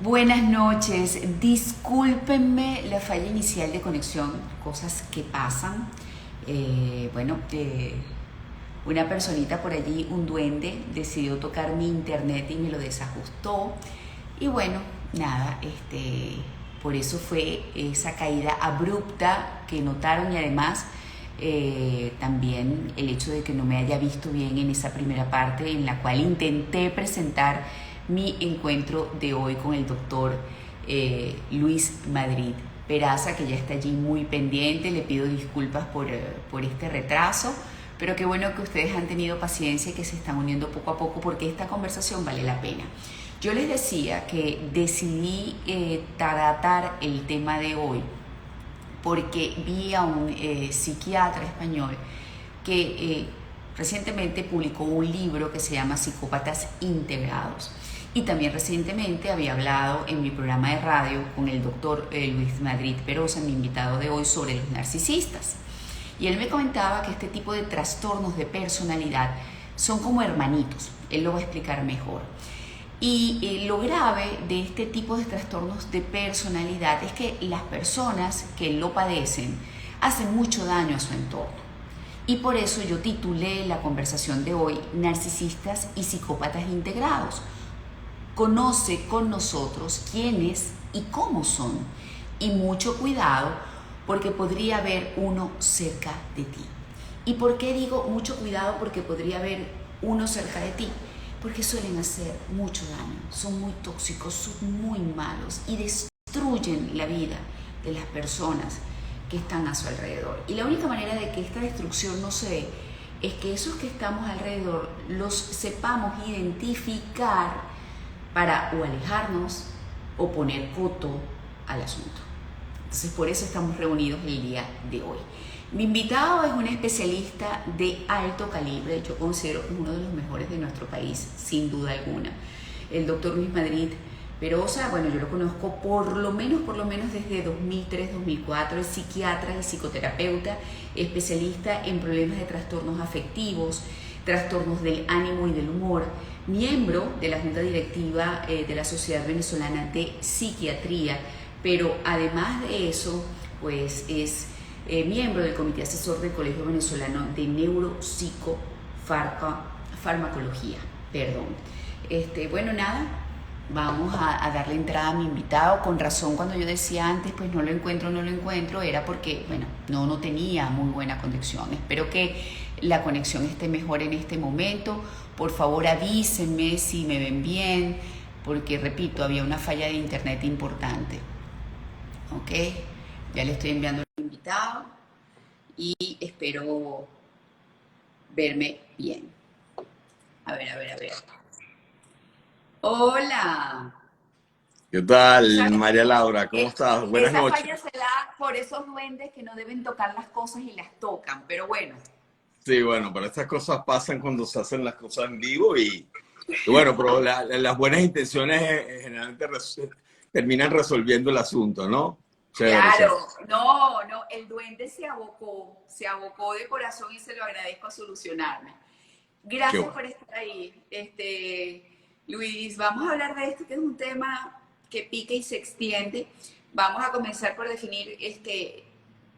Buenas noches, discúlpenme la falla inicial de conexión, cosas que pasan. Bueno, una personita por allí, un duende, decidió tocar mi internet y me lo desajustó. Y bueno, nada, por eso fue esa caída abrupta que notaron y además también el hecho de que no me haya visto bien en esa primera parte en la cual intenté presentar mi encuentro de hoy con el doctor Luis Madrid Peraza, que ya está allí muy pendiente. Le pido disculpas por este retraso, pero qué bueno que ustedes han tenido paciencia y que se están uniendo poco a poco porque esta conversación vale la pena. Yo les decía que decidí tratar el tema de hoy porque vi a un psiquiatra español que recientemente publicó un libro que se llama Psicópatas Integrados. Y también recientemente había hablado en mi programa de radio con el doctor Luis Madrid Peraza, mi invitado de hoy, sobre los narcisistas. Y él me comentaba que este tipo de trastornos de personalidad son como hermanitos. Él lo va a explicar mejor. Y lo grave de este tipo de trastornos de personalidad es que las personas que lo padecen hacen mucho daño a su entorno. Y por eso yo titulé la conversación de hoy Narcisistas y Psicópatas Integrados. Conoce con nosotros quiénes y cómo son. Y mucho cuidado porque podría haber uno cerca de ti. ¿Y por qué digo mucho cuidado? Porque podría haber uno cerca de ti. Porque suelen hacer mucho daño, son muy tóxicos, son muy malos y destruyen la vida de las personas que están a su alrededor. Y la única manera de que esta destrucción no se dé es que esos que estamos alrededor los sepamos identificar para o alejarnos o poner coto al asunto. Entonces por eso estamos reunidos el día de hoy. Mi invitado es un especialista de alto calibre, yo considero que es uno de los mejores de nuestro país, sin duda alguna. El doctor Luis Madrid Peraza, bueno, yo lo conozco por lo menos desde 2003-2004, es psiquiatra y psicoterapeuta, especialista en problemas de trastornos afectivos, trastornos del ánimo y del humor, miembro de la Junta Directiva de la Sociedad Venezolana de Psiquiatría, pero además de eso, pues es miembro del Comité Asesor del Colegio Venezolano de Neuropsicofarmacología. Bueno, nada, vamos a darle entrada a mi invitado. Con razón, cuando yo decía antes, pues no lo encuentro, era porque, bueno, no tenía muy buena conexión. Espero que la conexión esté mejor en este momento. Por favor, avísenme si me ven bien, porque, repito, había una falla de internet importante. ¿Ok? Ya le estoy enviando al invitado y espero verme bien. A ver. Hola. ¿Qué tal, ¿Sabes? María Laura? ¿Cómo estás? Buenas Esa noches. falla se da por esos duendes que no deben tocar las cosas y las tocan, pero bueno. Sí, bueno, pero estas cosas pasan cuando se hacen las cosas en vivo y bueno, pero las buenas intenciones generalmente terminan resolviendo el asunto, ¿no? Chévere, chévere. Claro, no, el duende se abocó de corazón y se lo agradezco a solucionarme. Qué Gracias bueno. por estar ahí. Luis, vamos a hablar de esto, que es un tema que pica y se extiende. Vamos a comenzar por definir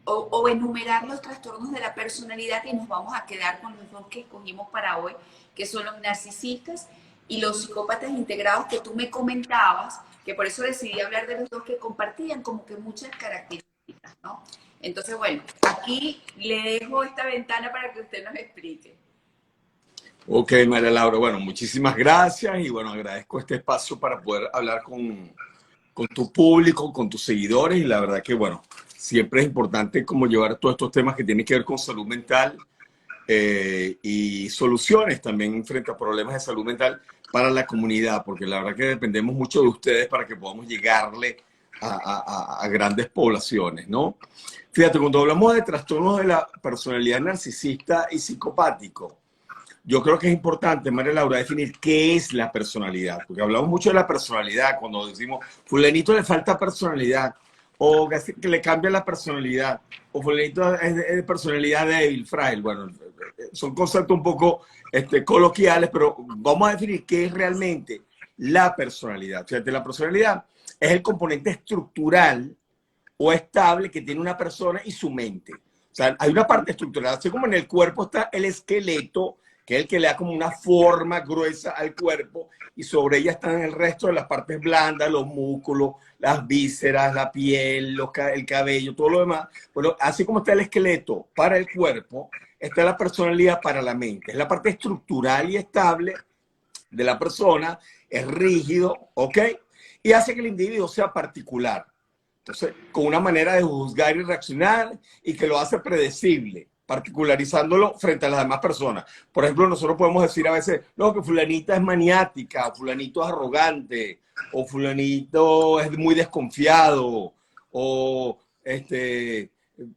o enumerar los trastornos de la personalidad y nos vamos a quedar con los dos que escogimos para hoy, que son los narcisistas y los psicópatas integrados, que tú me comentabas, que por eso decidí hablar de los dos que compartían como que muchas características, ¿no? Entonces, bueno, aquí le dejo esta ventana para que usted nos explique. Ok, María Laura, bueno, muchísimas gracias y bueno, agradezco este espacio para poder hablar con tu público, con tus seguidores y la verdad que bueno, siempre es importante como llevar todos estos temas que tienen que ver con salud mental y soluciones también frente a problemas de salud mental para la comunidad, porque la verdad que dependemos mucho de ustedes para que podamos llegarle a grandes poblaciones, ¿no? Fíjate, cuando hablamos de trastornos de la personalidad narcisista y psicopático, yo creo que es importante, María Laura, definir qué es la personalidad, porque hablamos mucho de la personalidad cuando decimos, fulanito le falta personalidad, o que le cambia la personalidad, o fulanito es de personalidad débil, frágil. Bueno, son conceptos un poco coloquiales, pero vamos a definir qué es realmente la personalidad. Fíjate, la personalidad es el componente estructural o estable que tiene una persona y su mente. O sea, hay una parte estructural, así como en el cuerpo está el esqueleto, que es el que le da como una forma gruesa al cuerpo, y sobre ella están el resto de las partes blandas, los músculos, las vísceras, la piel, el cabello, todo lo demás. Bueno, así como está el esqueleto para el cuerpo, está la personalidad para la mente. Es la parte estructural y estable de la persona, es rígido, ¿ok? Y hace que el individuo sea particular. Entonces, con una manera de juzgar y reaccionar, y que lo hace predecible, particularizándolo frente a las demás personas. Por ejemplo, nosotros podemos decir a veces, no, que fulanita es maniática, o fulanito es arrogante, o fulanito es muy desconfiado, o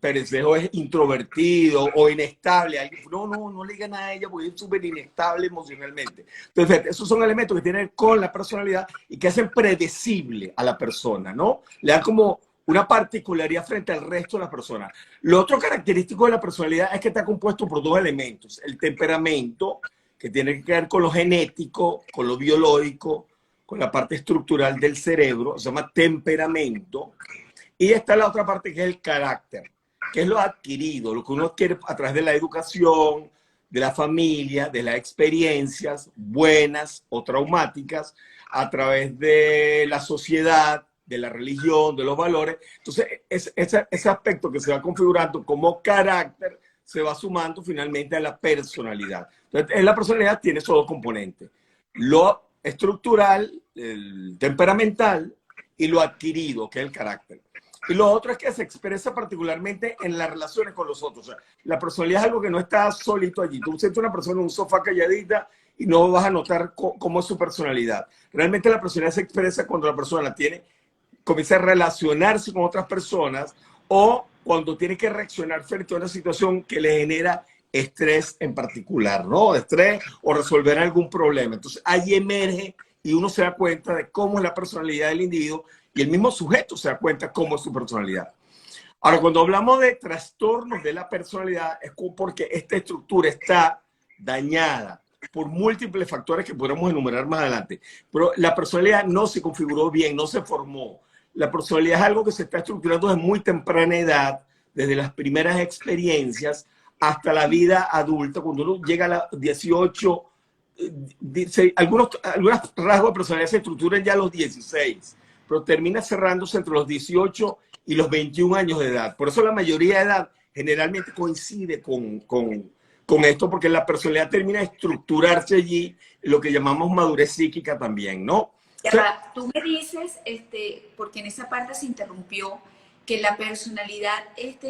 Perencejo es introvertido o inestable. No le digan a ella porque es súper inestable emocionalmente. Entonces, esos son elementos que tienen que ver con la personalidad y que hacen predecible a la persona, ¿no? Le dan como una particularidad frente al resto de las personas. Lo otro característico de la personalidad es que está compuesto por dos elementos. El temperamento, que tiene que ver con lo genético, con lo biológico, con la parte estructural del cerebro, se llama temperamento. Y está la otra parte, que es el carácter, que es lo adquirido, lo que uno quiere a través de la educación, de la familia, de las experiencias buenas o traumáticas, a través de la sociedad, de la religión, de los valores. Entonces, ese aspecto que se va configurando como carácter se va sumando finalmente a la personalidad. Entonces, en la personalidad tiene esos dos componentes: lo estructural, el temperamental, y lo adquirido, que es el carácter. Y lo otro es que se expresa particularmente en las relaciones con los otros. O sea, la personalidad es algo que no está solito allí. Tú sientes una persona en un sofá calladita y no vas a notar cómo es su personalidad. Realmente la personalidad se expresa cuando la persona comienza a relacionarse con otras personas, o cuando tiene que reaccionar frente a una situación que le genera estrés en particular, ¿no? Estrés o resolver algún problema. Entonces ahí emerge y uno se da cuenta de cómo es la personalidad del individuo, y el mismo sujeto se da cuenta cómo es su personalidad. Ahora, cuando hablamos de trastornos de la personalidad, es porque esta estructura está dañada por múltiples factores que podremos enumerar más adelante. Pero la personalidad no se configuró bien, no se formó. La personalidad es algo que se está estructurando desde muy temprana edad, desde las primeras experiencias hasta la vida adulta. Cuando uno llega a los 18, algunos rasgos de personalidad se estructuran ya a los 16, pero termina cerrándose entre los 18 y los 21 años de edad. Por eso la mayoría de edad generalmente coincide con esto, porque la personalidad termina de estructurarse allí, lo que llamamos madurez psíquica también, ¿no? Ya, o sea, tú me dices, porque en esa parte se interrumpió, que la personalidad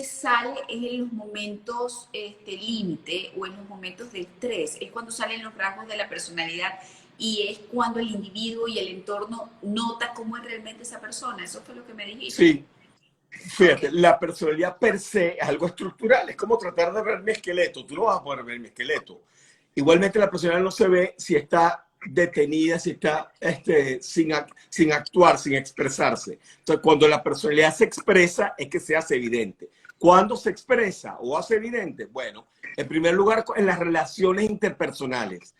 sale en los momentos límite o en los momentos de estrés. Es cuando salen los rasgos de la personalidad, y es cuando el individuo y el entorno nota cómo es realmente esa persona. Eso fue lo que me dijiste. Sí. Fíjate, okay. La personalidad per se es algo estructural. Es como tratar de ver mi esqueleto. Tú no vas a poder ver mi esqueleto. Igualmente la personalidad no se ve si está detenida, si está sin actuar, sin expresarse. Entonces, cuando la personalidad se expresa, es que se hace evidente. ¿Cuándo se expresa o hace evidente? Bueno, en primer lugar, en las relaciones interpersonales,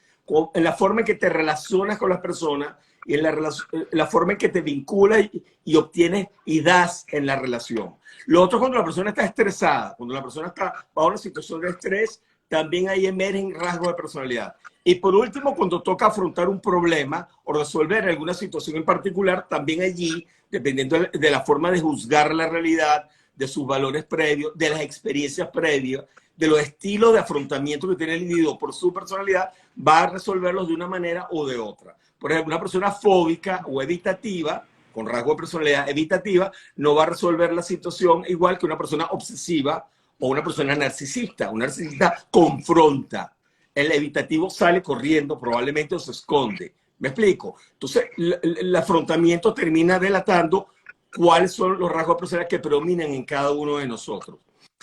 en la forma en que te relacionas con las personas y en la forma en que te vinculas y obtienes y das en la relación. Lo otro es cuando la persona está estresada, cuando la persona está bajo una situación de estrés, también ahí emergen rasgos de personalidad. Y por último, cuando toca afrontar un problema o resolver alguna situación en particular, también allí, dependiendo de la forma de juzgar la realidad, de sus valores previos, de las experiencias previas, de los estilos de afrontamiento que tiene el individuo por su personalidad, va a resolverlos de una manera o de otra. Por ejemplo, una persona fóbica o evitativa, con rasgo de personalidad evitativa, no va a resolver la situación igual que una persona obsesiva o una persona narcisista. Un narcisista confronta. El evitativo sale corriendo probablemente o se esconde. ¿Me explico? Entonces, el afrontamiento termina delatando cuáles son los rasgos de personalidad que predominan en cada uno de nosotros.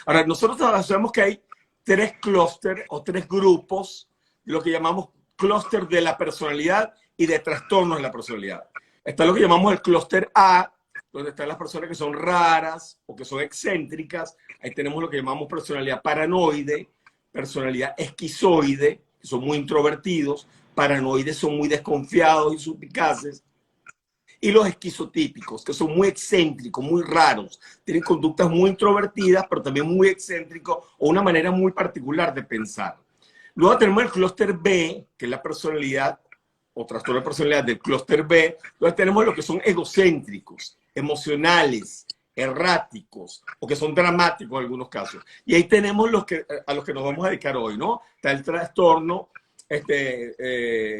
Ahora, nosotros sabemos que hay 3 clústeres o 3 grupos, lo que llamamos clúster de la personalidad y de trastornos de la personalidad. Está lo que llamamos el clúster A, donde están las personas que son raras o que son excéntricas. Ahí tenemos lo que llamamos personalidad paranoide, personalidad esquizoide, que son muy introvertidos, paranoides son muy desconfiados y suspicaces, y los esquizotípicos, que son muy excéntricos, muy raros, tienen conductas muy introvertidas, pero también muy excéntricos o una manera muy particular de pensar. Luego tenemos el clúster B, que es la personalidad o trastorno de personalidad del clúster B. Luego tenemos los que son egocéntricos, emocionales, erráticos o que son dramáticos en algunos casos. Y ahí tenemos a los que nos vamos a dedicar hoy, ¿no? Está el trastorno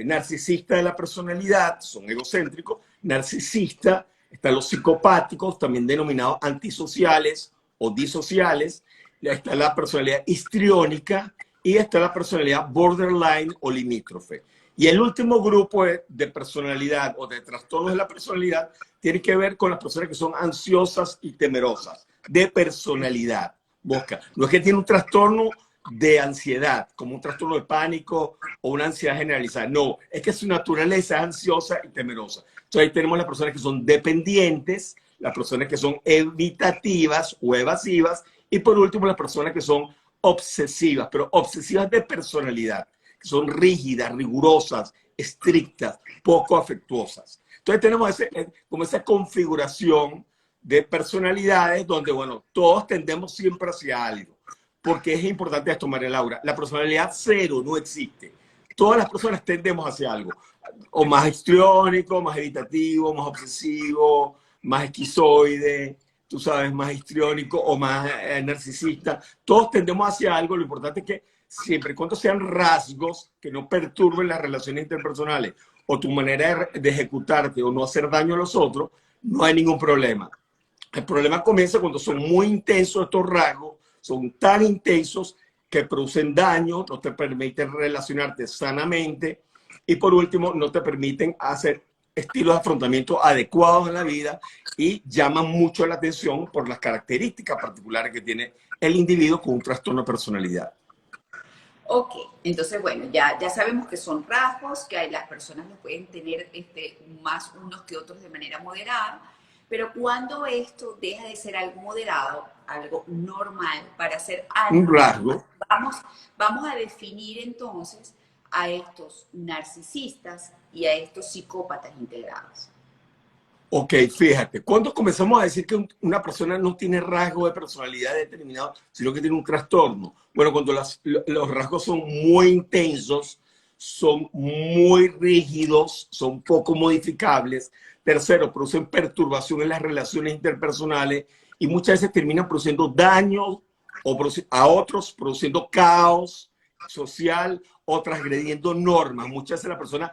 narcisista de la personalidad, son egocéntricos, narcisista, están los psicopáticos, también denominados antisociales o disociales, está la personalidad histriónica y está la personalidad borderline o limítrofe. Y el último grupo de personalidad o de trastornos de la personalidad tiene que ver con las personas que son ansiosas y temerosas, de personalidad. Busca. No es que tiene un trastorno de ansiedad, como un trastorno de pánico o una ansiedad generalizada. No, es que su naturaleza es ansiosa y temerosa. Entonces ahí tenemos las personas que son dependientes, las personas que son evitativas o evasivas y por último las personas que son obsesivas, pero obsesivas de personalidad, que son rígidas, rigurosas, estrictas, poco afectuosas. Entonces tenemos como esa configuración de personalidades donde, bueno, todos tendemos siempre hacia algo. Porque es importante esto, María Laura. La personalidad cero no existe. Todas las personas tendemos hacia algo. O más histriónico, más evitativo, más obsesivo, más esquizoide, tú sabes, más histriónico o más narcisista. Todos tendemos hacia algo. Lo importante es que siempre y cuando sean rasgos que no perturben las relaciones interpersonales o tu manera de ejecutarte o no hacer daño a los otros, no hay ningún problema. El problema comienza cuando son muy intensos estos rasgos, son tan intensos que producen daño, no te permiten relacionarte sanamente y por último no te permiten hacer estilos de afrontamiento adecuados en la vida y llaman mucho la atención por las características particulares que tiene el individuo con un trastorno de personalidad. Ok, entonces bueno, ya sabemos que son rasgos, que las personas lo pueden tener más unos que otros de manera moderada, pero cuando esto deja de ser algo moderado, algo normal para ser algo, un rasgo, vamos a definir entonces a estos narcisistas y a estos psicópatas integrados. Ok, fíjate, ¿cuándo comenzamos a decir que una persona no tiene rasgo de personalidad determinado, sino que tiene un trastorno? Bueno, cuando los rasgos son muy intensos, son muy rígidos, son poco modificables. Tercero, producen perturbación en las relaciones interpersonales y muchas veces terminan produciendo daño a otros, produciendo caos social o transgrediendo normas. Muchas veces la persona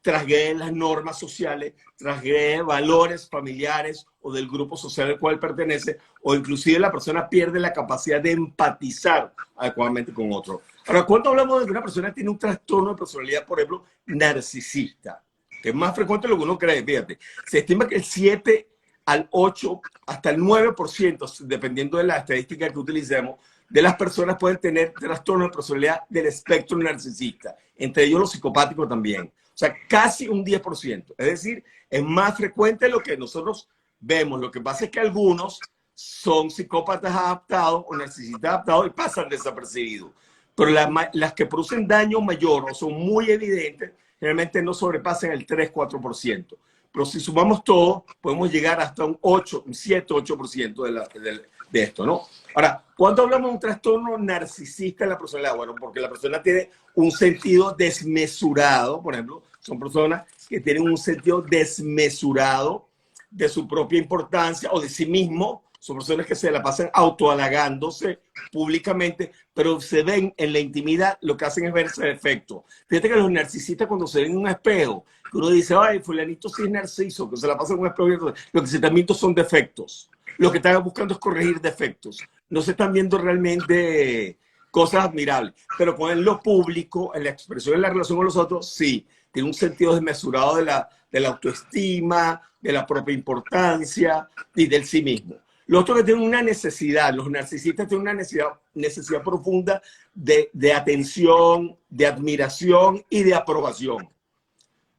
transgrede las normas sociales, transgrede valores familiares o del grupo social al cual pertenece, o inclusive la persona pierde la capacidad de empatizar adecuadamente con otro. Ahora, cuando hablamos de que una persona tiene un trastorno de personalidad, por ejemplo, narcisista, que es más frecuente de lo que uno cree, fíjate, se estima que el 7 al 8, hasta el 9%, dependiendo de la estadística que utilicemos, de las personas pueden tener trastorno de personalidad del espectro narcisista, entre ellos los psicopáticos también. O sea, casi un 10%. Es decir, es más frecuente de lo que nosotros vemos. Lo que pasa es que algunos son psicópatas adaptados o narcisistas adaptados y pasan desapercibidos. Pero las que producen daño mayor o son muy evidentes, generalmente no sobrepasan el 3-4%. Pero si sumamos todo, podemos llegar hasta un 7-8% de esto, ¿no? Ahora, ¿cuándo hablamos de un trastorno narcisista en la personalidad? Bueno, porque la persona tiene un sentido desmesurado, por ejemplo, son personas que tienen un sentido desmesurado de su propia importancia o de sí mismo, son personas que se la pasan autohalagándose públicamente, pero se ven en la intimidad, lo que hacen es verse defectos. Fíjate que los narcisistas cuando se ven en un espejo, que uno dice, ay, fulanito sí es narciso, que se la pasa en un espejo, lo que se están viendo son defectos. Lo que están buscando es corregir defectos. No se están viendo realmente cosas admirables. Pero con lo público, en la expresión de la relación con los otros, sí. Tiene un sentido desmesurado de la autoestima, de la propia importancia y del sí mismo. Los otros que tienen una necesidad, los narcisistas tienen una necesidad profunda de atención, de admiración y de aprobación.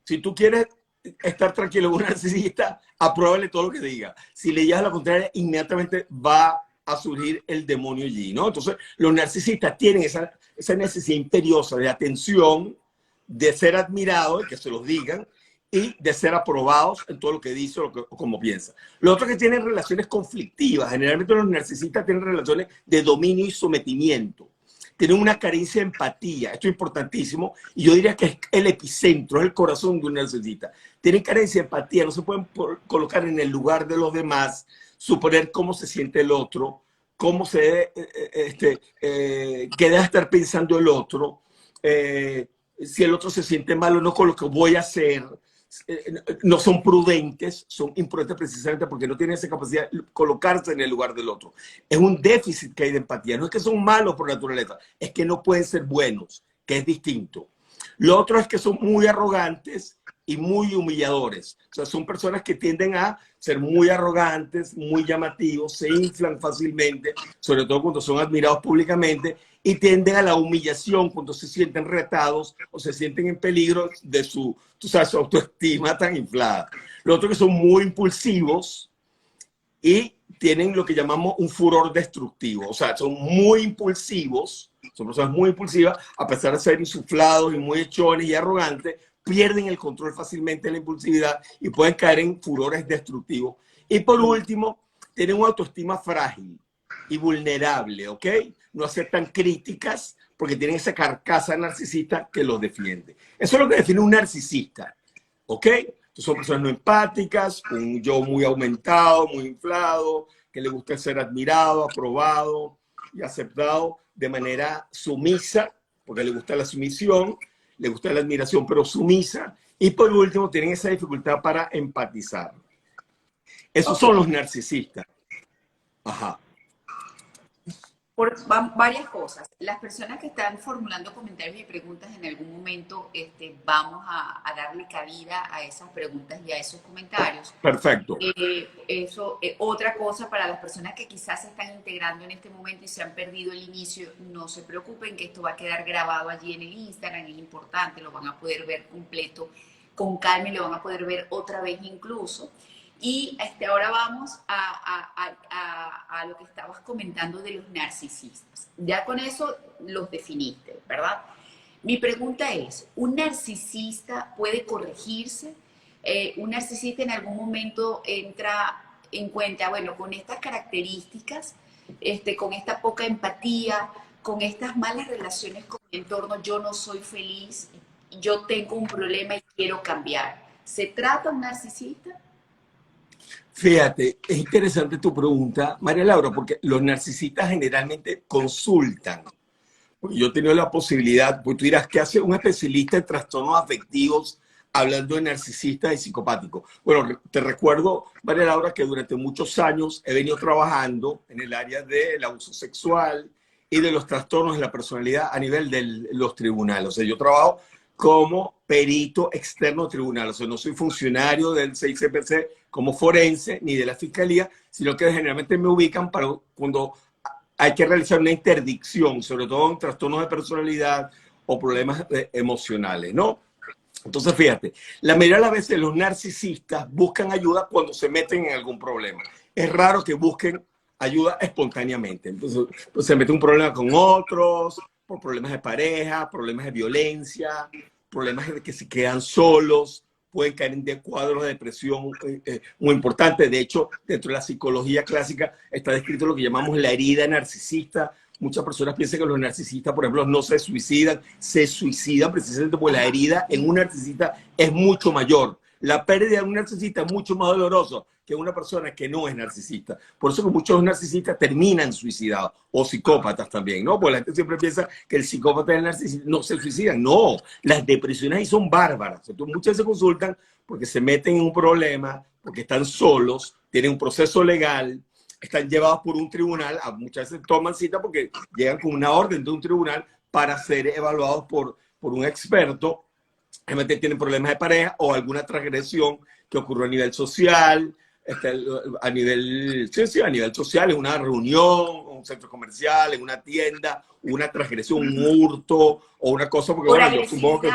Si tú quieres estar tranquilo con un narcisista, apruébale todo lo que diga. Si le llevas a la contraria, inmediatamente va a surgir el demonio allí, ¿no? Entonces, los narcisistas tienen esa necesidad imperiosa de atención, de ser admirados y que se los digan, y de ser aprobados en todo lo que dice o como piensa. Lo otro que tienen relaciones conflictivas. Generalmente los narcisistas tienen relaciones de dominio y sometimiento. Tienen una carencia de empatía. Esto es importantísimo. Y yo diría que es el epicentro, es el corazón de un narcisista. Tienen carencia de empatía. No se pueden colocar en el lugar de los demás, suponer cómo se siente el otro, cómo qué debe estar pensando el otro, si el otro se siente mal o no con lo que voy a hacer. No son prudentes, son imprudentes precisamente porque no tienen esa capacidad de colocarse en el lugar del otro. Es un déficit que hay de empatía. No es que son malos por naturaleza, es que no pueden ser buenos, que es distinto. Lo otro es que son muy arrogantes y muy humilladores. O sea, son personas que tienden a ser muy arrogantes, muy llamativos, se inflan fácilmente, sobre todo cuando son admirados públicamente, y tienden a la humillación cuando se sienten retados o se sienten en peligro de su autoestima tan inflada. Lo otro que son muy impulsivos y tienen lo que llamamos un furor destructivo. O sea, son muy impulsivos, son personas muy impulsivas, a pesar de ser insuflados y muy echones y arrogantes, pierden el control fácilmente de la impulsividad y pueden caer en furores destructivos. Y por último, tienen una autoestima frágil y vulnerable, ¿ok? No aceptan críticas porque tienen esa carcasa narcisista que los defiende. Eso es lo que define un narcisista, ¿ok? Entonces son personas no empáticas, un yo muy aumentado, muy inflado, que le gusta ser admirado, aprobado y aceptado de manera sumisa, porque le gusta la sumisión, le gusta la admiración, pero sumisa. Y por último, tienen esa dificultad para empatizar. Esos son los narcisistas. Ajá. Varias cosas. Las personas que están formulando comentarios y preguntas en algún momento, vamos a darle cabida a esas preguntas y a esos comentarios. Perfecto. Otra cosa para las personas que quizás se están integrando en este momento y se han perdido el inicio, no se preocupen que esto va a quedar grabado allí en el Instagram, es importante, lo van a poder ver completo con calma y lo van a poder ver otra vez incluso. Y ahora vamos a lo que estabas comentando de los narcisistas. Ya con eso los definiste, ¿verdad? Mi pregunta es, ¿un narcisista puede corregirse? ¿Un narcisista en algún momento entra en cuenta, bueno, con estas características, con esta poca empatía, con estas malas relaciones con mi entorno, yo no soy feliz, yo tengo un problema y quiero cambiar? ¿Se trata un narcisista? Fíjate, es interesante tu pregunta, María Laura, porque los narcisistas generalmente consultan. Porque yo he tenido la posibilidad, pues tú dirás, ¿qué hace un especialista en trastornos afectivos hablando de narcisistas y psicopáticos? Bueno, te recuerdo, María Laura, que durante muchos años he venido trabajando en el área del abuso sexual y de los trastornos de la personalidad a nivel de los tribunales. O sea, yo trabajo como perito externo de tribunal. O sea, no soy funcionario del CICPC como forense ni de la fiscalía, sino que generalmente me ubican para cuando hay que realizar una interdicción, sobre todo en trastornos de personalidad o problemas emocionales, ¿no? Entonces, fíjate, la mayoría de las veces los narcisistas buscan ayuda cuando se meten en algún problema. Es raro que busquen ayuda espontáneamente. Entonces se mete un problema con otros, por problemas de pareja, problemas de violencia, problemas de que se quedan solos, pueden caer en cuadros de depresión muy importantes. De hecho, dentro de la psicología clásica está descrito lo que llamamos la herida narcisista. Muchas personas piensan que los narcisistas, por ejemplo, no se suicidan precisamente porque la herida en un narcisista es mucho mayor. La pérdida de un narcisista es mucho más dolorosa que una persona que no es narcisista. Por eso que muchos narcisistas terminan suicidados, o psicópatas también, ¿no? Porque la gente siempre piensa que el psicópata y el narcisista no se suicidan. No, las depresiones ahí son bárbaras. Entonces, muchas se consultan porque se meten en un problema, porque están solos, tienen un proceso legal, están llevados por un tribunal, muchas veces toman cita porque llegan con una orden de un tribunal para ser evaluados por un experto. Realmente tienen problemas de pareja o alguna transgresión que ocurrió a nivel social, a nivel social, en una reunión, un centro comercial, en una tienda, una transgresión, un hurto o una cosa. Porque, por bueno, yo supongo que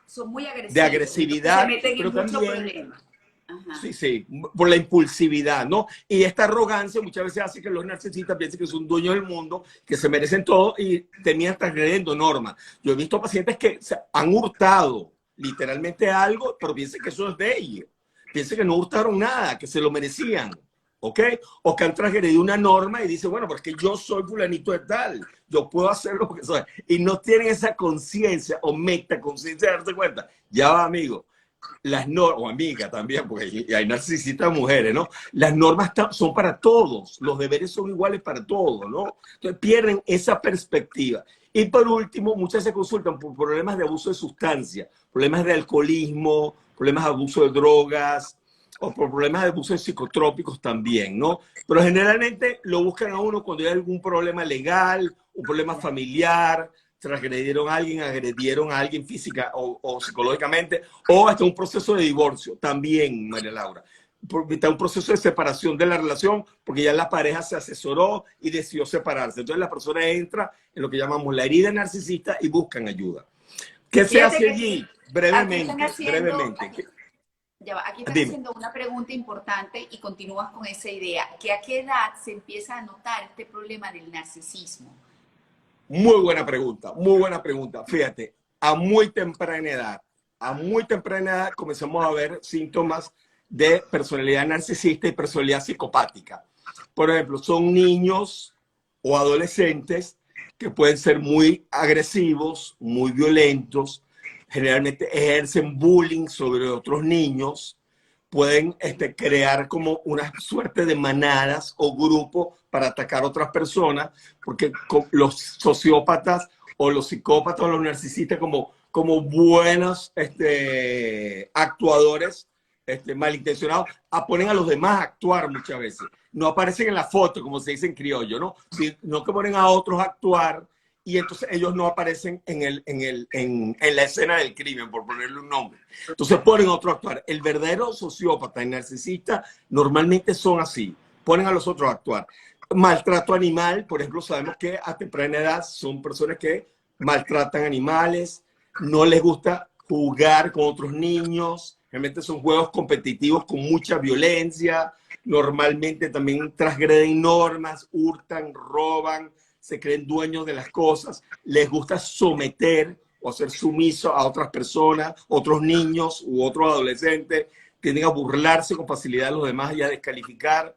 son muy agresivos. de agresividad, Se meten pero en muchos también problemas. Ajá. Sí, sí, por la impulsividad, ¿no? Y esta arrogancia muchas veces hace que los narcisistas piensen que son dueños del mundo, que se merecen todo y terminan transgrediendo normas. Yo he visto pacientes que se han hurtado literalmente algo, pero piensen que eso es de ellos. Piensen que no hurtaron nada, que se lo merecían, ¿ok? O que han transgredido una norma y dicen, bueno, porque yo soy fulanito de tal, yo puedo hacer lo que soy. Y no tienen esa conciencia o metaconciencia de darse cuenta. Ya va, amigo, las normas, o amiga también, porque hay narcisistas mujeres, ¿no? Las normas son para todos, los deberes son iguales para todos, ¿no? Entonces pierden esa perspectiva. Y por último, muchas se consultan por problemas de abuso de sustancia, problemas de alcoholismo, problemas de abuso de drogas, o por problemas de abuso de psicotrópicos también, ¿no? Pero generalmente lo buscan a uno cuando hay algún problema legal, un problema familiar, transgredieron a alguien, agredieron a alguien física o psicológicamente, o hasta un proceso de divorcio, también, María Laura. Está un proceso de separación de la relación, porque ya la pareja se asesoró y decidió separarse. Entonces la persona entra en lo que llamamos la herida narcisista y buscan ayuda. ¿Qué se Fíjate hace que allí? aquí están Brevemente, haciendo, brevemente. aquí están Dime. haciendo una pregunta importante y continúas con esa idea, que a qué edad se empieza a notar este problema del narcisismo. Muy buena pregunta, muy buena pregunta. Fíjate, a muy temprana edad comenzamos a ver síntomas de personalidad narcisista y personalidad psicopática. Por ejemplo, son niños o adolescentes que pueden ser muy agresivos, muy violentos, generalmente ejercen bullying sobre otros niños, pueden crear como una suerte de manadas o grupos para atacar a otras personas, porque los sociópatas o los psicópatas o los narcisistas como buenos actuadores malintencionados, ponen a los demás a actuar muchas veces. No aparecen en la foto, como se dice en criollo, ¿no? Sino que ponen a otros a actuar y entonces ellos no aparecen en la escena del crimen, por ponerle un nombre. Entonces ponen a otro a actuar. El verdadero sociópata y narcisista normalmente son así, ponen a los otros a actuar. Maltrato animal, por ejemplo, sabemos que a temprana edad son personas que maltratan animales, no les gusta jugar con otros niños, realmente son juegos competitivos con mucha violencia, normalmente también transgreden normas, hurtan, roban, se creen dueños de las cosas, les gusta someter o ser sumiso a otras personas, otros niños u otros adolescentes, tienden a burlarse con facilidad de los demás y a descalificar,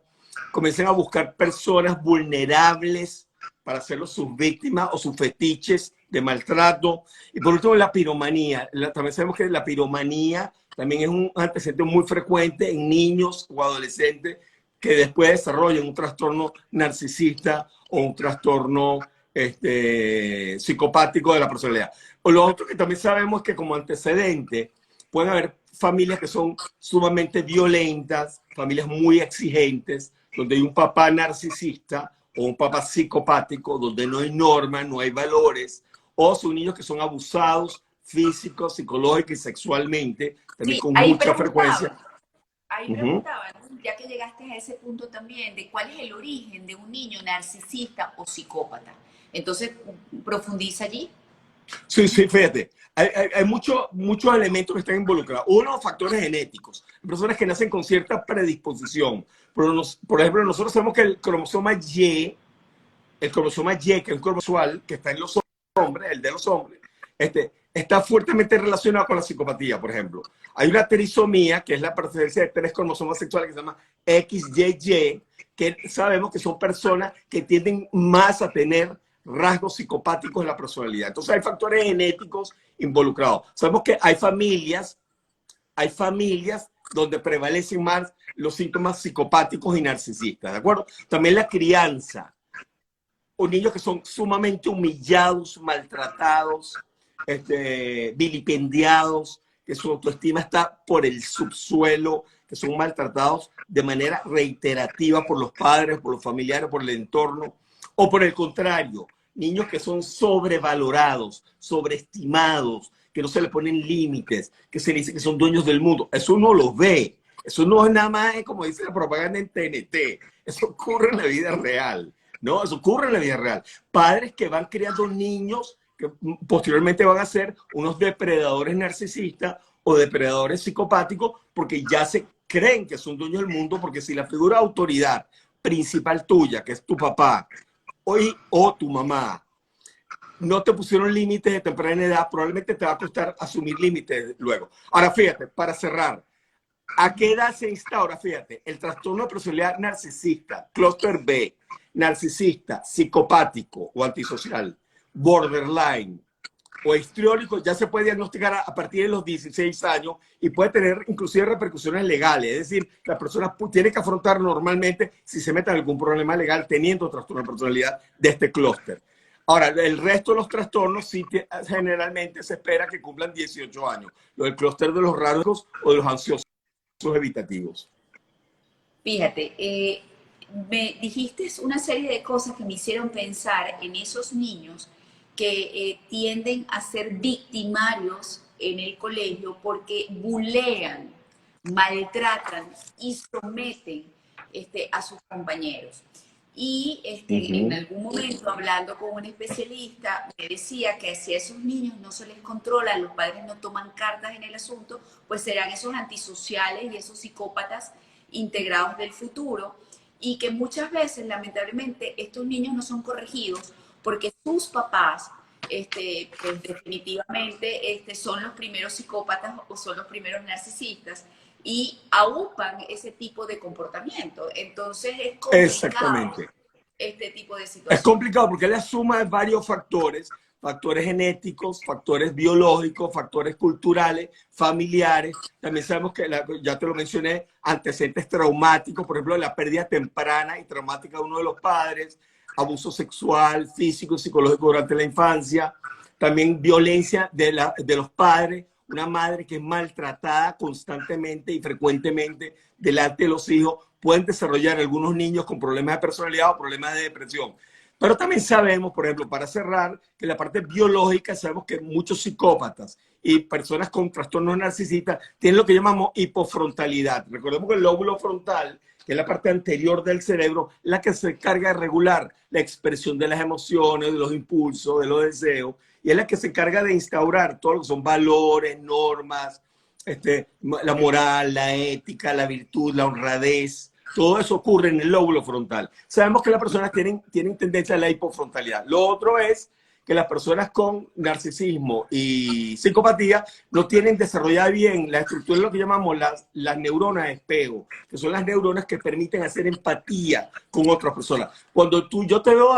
comienzan a buscar personas vulnerables para hacerlos sus víctimas o sus fetiches de maltrato. Y por último, la piromanía. También sabemos que la piromanía también es un antecedente muy frecuente en niños o adolescentes que después desarrollan un trastorno narcisista o un trastorno psicopático de la personalidad. O lo otro que también sabemos es que como antecedente pueden haber familias que son sumamente violentas, familias muy exigentes, donde hay un papá narcisista o un papá psicopático, donde no hay normas, no hay valores, o son niños que son abusados físicos, psicológicos y sexualmente, también Sí, con mucha frecuencia. ahí preguntaba, ¿no? Ya que llegaste a ese punto también, de cuál es el origen de un niño narcisista o psicópata. Entonces, profundiza allí. Sí, sí, fíjate. Hay muchos elementos que están involucrados. Uno, factores genéticos. Personas que nacen con cierta predisposición. Por ejemplo, nosotros sabemos que el cromosoma Y, que es un cromosoma que está en los hombres, el de los hombres, está fuertemente relacionado con la psicopatía, por ejemplo. Hay una trisomía, que es la presencia de 3 cromosomas sexuales que se llama XYY, que sabemos que son personas que tienden más a tener rasgos psicopáticos en la personalidad. Entonces hay factores genéticos involucrados. Sabemos que hay familias donde prevalecen más los síntomas psicopáticos y narcisistas, ¿de acuerdo? También la crianza, o niños que son sumamente humillados, maltratados, vilipendiados, que su autoestima está por el subsuelo, que son maltratados de manera reiterativa por los padres, por los familiares, por el entorno, o por el contrario, niños que son sobrevalorados, sobreestimados, que no se le ponen límites, que se dice que son dueños del mundo. Eso uno lo ve. Eso no es nada más como dice la propaganda en TNT. Eso ocurre en la vida real. No, eso ocurre en la vida real. Padres que van criando niños que posteriormente van a ser unos depredadores narcisistas o depredadores psicopáticos porque ya se creen que son dueños del mundo, porque si la figura de autoridad principal tuya, que es tu papá o tu mamá, no te pusieron límites de temprana edad, probablemente te va a costar asumir límites luego. Ahora, fíjate, para cerrar, ¿a qué edad se instaura? Fíjate, el trastorno de personalidad narcisista, clúster B, narcisista, psicopático o antisocial, borderline o histriónico, ya se puede diagnosticar a partir de los 16 años y puede tener inclusive repercusiones legales. Es decir, la persona tiene que afrontar normalmente si se mete en algún problema legal teniendo trastorno de personalidad de este clúster. Ahora, el resto de los trastornos sí generalmente se espera que cumplan 18 años. Lo del clúster de los raros o de los ansiosos evitativos. Fíjate, me dijiste una serie de cosas que me hicieron pensar en esos niños que tienden a ser victimarios en el colegio porque bulean, maltratan y someten a sus compañeros. Y en algún momento, hablando con un especialista, me decía que si a esos niños no se les controla, los padres no toman cartas en el asunto, pues serán esos antisociales y esos psicópatas integrados del futuro, y que muchas veces, lamentablemente, estos niños no son corregidos porque sus papás, pues definitivamente, son los primeros psicópatas o son los primeros narcisistas y aupan ese tipo de comportamiento. Entonces es complicado. Exactamente. Este tipo de situaciones. Es complicado porque es la suma de varios factores, factores genéticos, factores biológicos, factores culturales, familiares. También sabemos que, ya te lo mencioné, antecedentes traumáticos, por ejemplo, la pérdida temprana y traumática de uno de los padres, abuso sexual, físico y psicológico durante la infancia, también violencia de los padres, una madre que es maltratada constantemente y frecuentemente delante de los hijos, pueden desarrollar algunos niños con problemas de personalidad o problemas de depresión. Pero también sabemos, por ejemplo, para cerrar, que la parte biológica, sabemos que muchos psicópatas y personas con trastornos narcisistas tienen lo que llamamos hipofrontalidad. Recordemos que el lóbulo frontal, que es la parte anterior del cerebro, la que se encarga de regular la expresión de las emociones, de los impulsos, de los deseos, y es la que se encarga de instaurar todo lo que son valores, normas, la moral, la ética, la virtud, la honradez. Todo eso ocurre en el lóbulo frontal. Sabemos que las personas tienen tendencia a la hipofrontalidad. Lo otro es que las personas con narcisismo y psicopatía no tienen desarrollada bien la estructura de lo que llamamos las neuronas espejo, que son las neuronas que permiten hacer empatía con otras personas. Cuando yo te veo,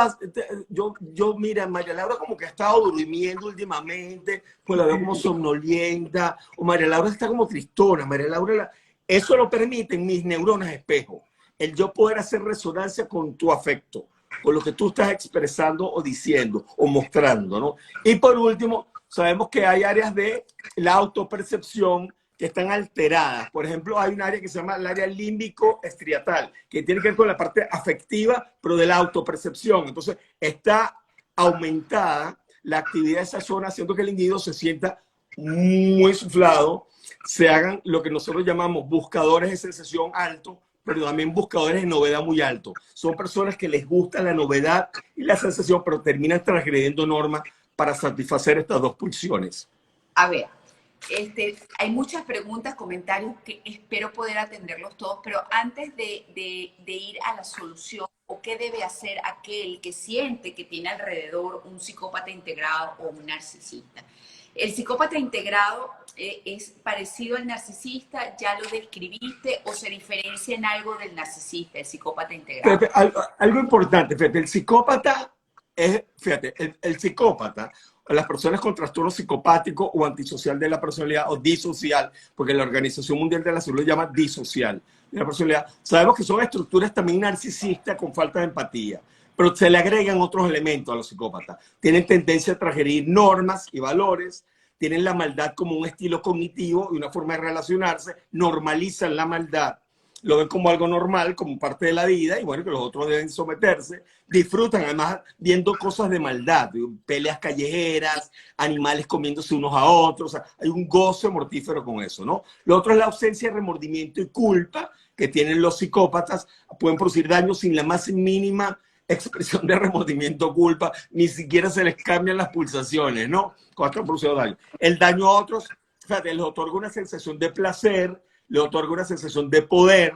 mira, María Laura como que ha estado durmiendo últimamente, pues la veo como somnolienta, o María Laura está como tristona, María Laura, eso lo permiten mis neuronas espejo, el yo poder hacer resonancia con tu afecto, con lo que tú estás expresando o diciendo o mostrando, ¿no? Y por último, sabemos que hay áreas de la autopercepción que están alteradas. Por ejemplo, hay un área que se llama el área límbico-estriatal, que tiene que ver con la parte afectiva, pero de la autopercepción. Entonces, está aumentada la actividad de esa zona, haciendo que el individuo se sienta muy suflado, se hagan lo que nosotros llamamos buscadores de sensación alto, pero también buscadores de novedad muy alto. Son personas que les gusta la novedad y la sensación, pero terminan transgrediendo normas para satisfacer estas dos pulsiones. A ver, hay muchas preguntas, comentarios que espero poder atenderlos todos, pero antes de ir a la solución, o qué debe hacer aquel que siente que tiene alrededor un psicópata integrado o un narcisista. El psicópata integrado es parecido al narcisista, ya lo describiste, o se diferencia en algo del narcisista, el psicópata integrado. Fíjate, algo importante, fíjate, el psicópata es, fíjate, el psicópata, las personas con trastorno psicopático o antisocial de la personalidad o disocial, porque la Organización Mundial de la Salud lo llama disocial de la personalidad, sabemos que son estructuras también narcisistas con falta de empatía, pero se le agregan otros elementos a los psicópatas. Tienen tendencia a transgredir normas y valores, tienen la maldad como un estilo cognitivo y una forma de relacionarse, normalizan la maldad, lo ven como algo normal, como parte de la vida, y bueno, que los otros deben someterse. Disfrutan además viendo cosas de maldad, peleas callejeras, animales comiéndose unos a otros, o sea, hay un goce mortífero con eso, ¿no? Lo otro es la ausencia de remordimiento y culpa que tienen los psicópatas, pueden producir daño sin la más mínima expresión de remordimiento o culpa, ni siquiera se les cambian las pulsaciones, ¿no? Cuando están produciendo daño. El daño a otros, fíjate, les otorga una sensación de placer, le otorga una sensación de poder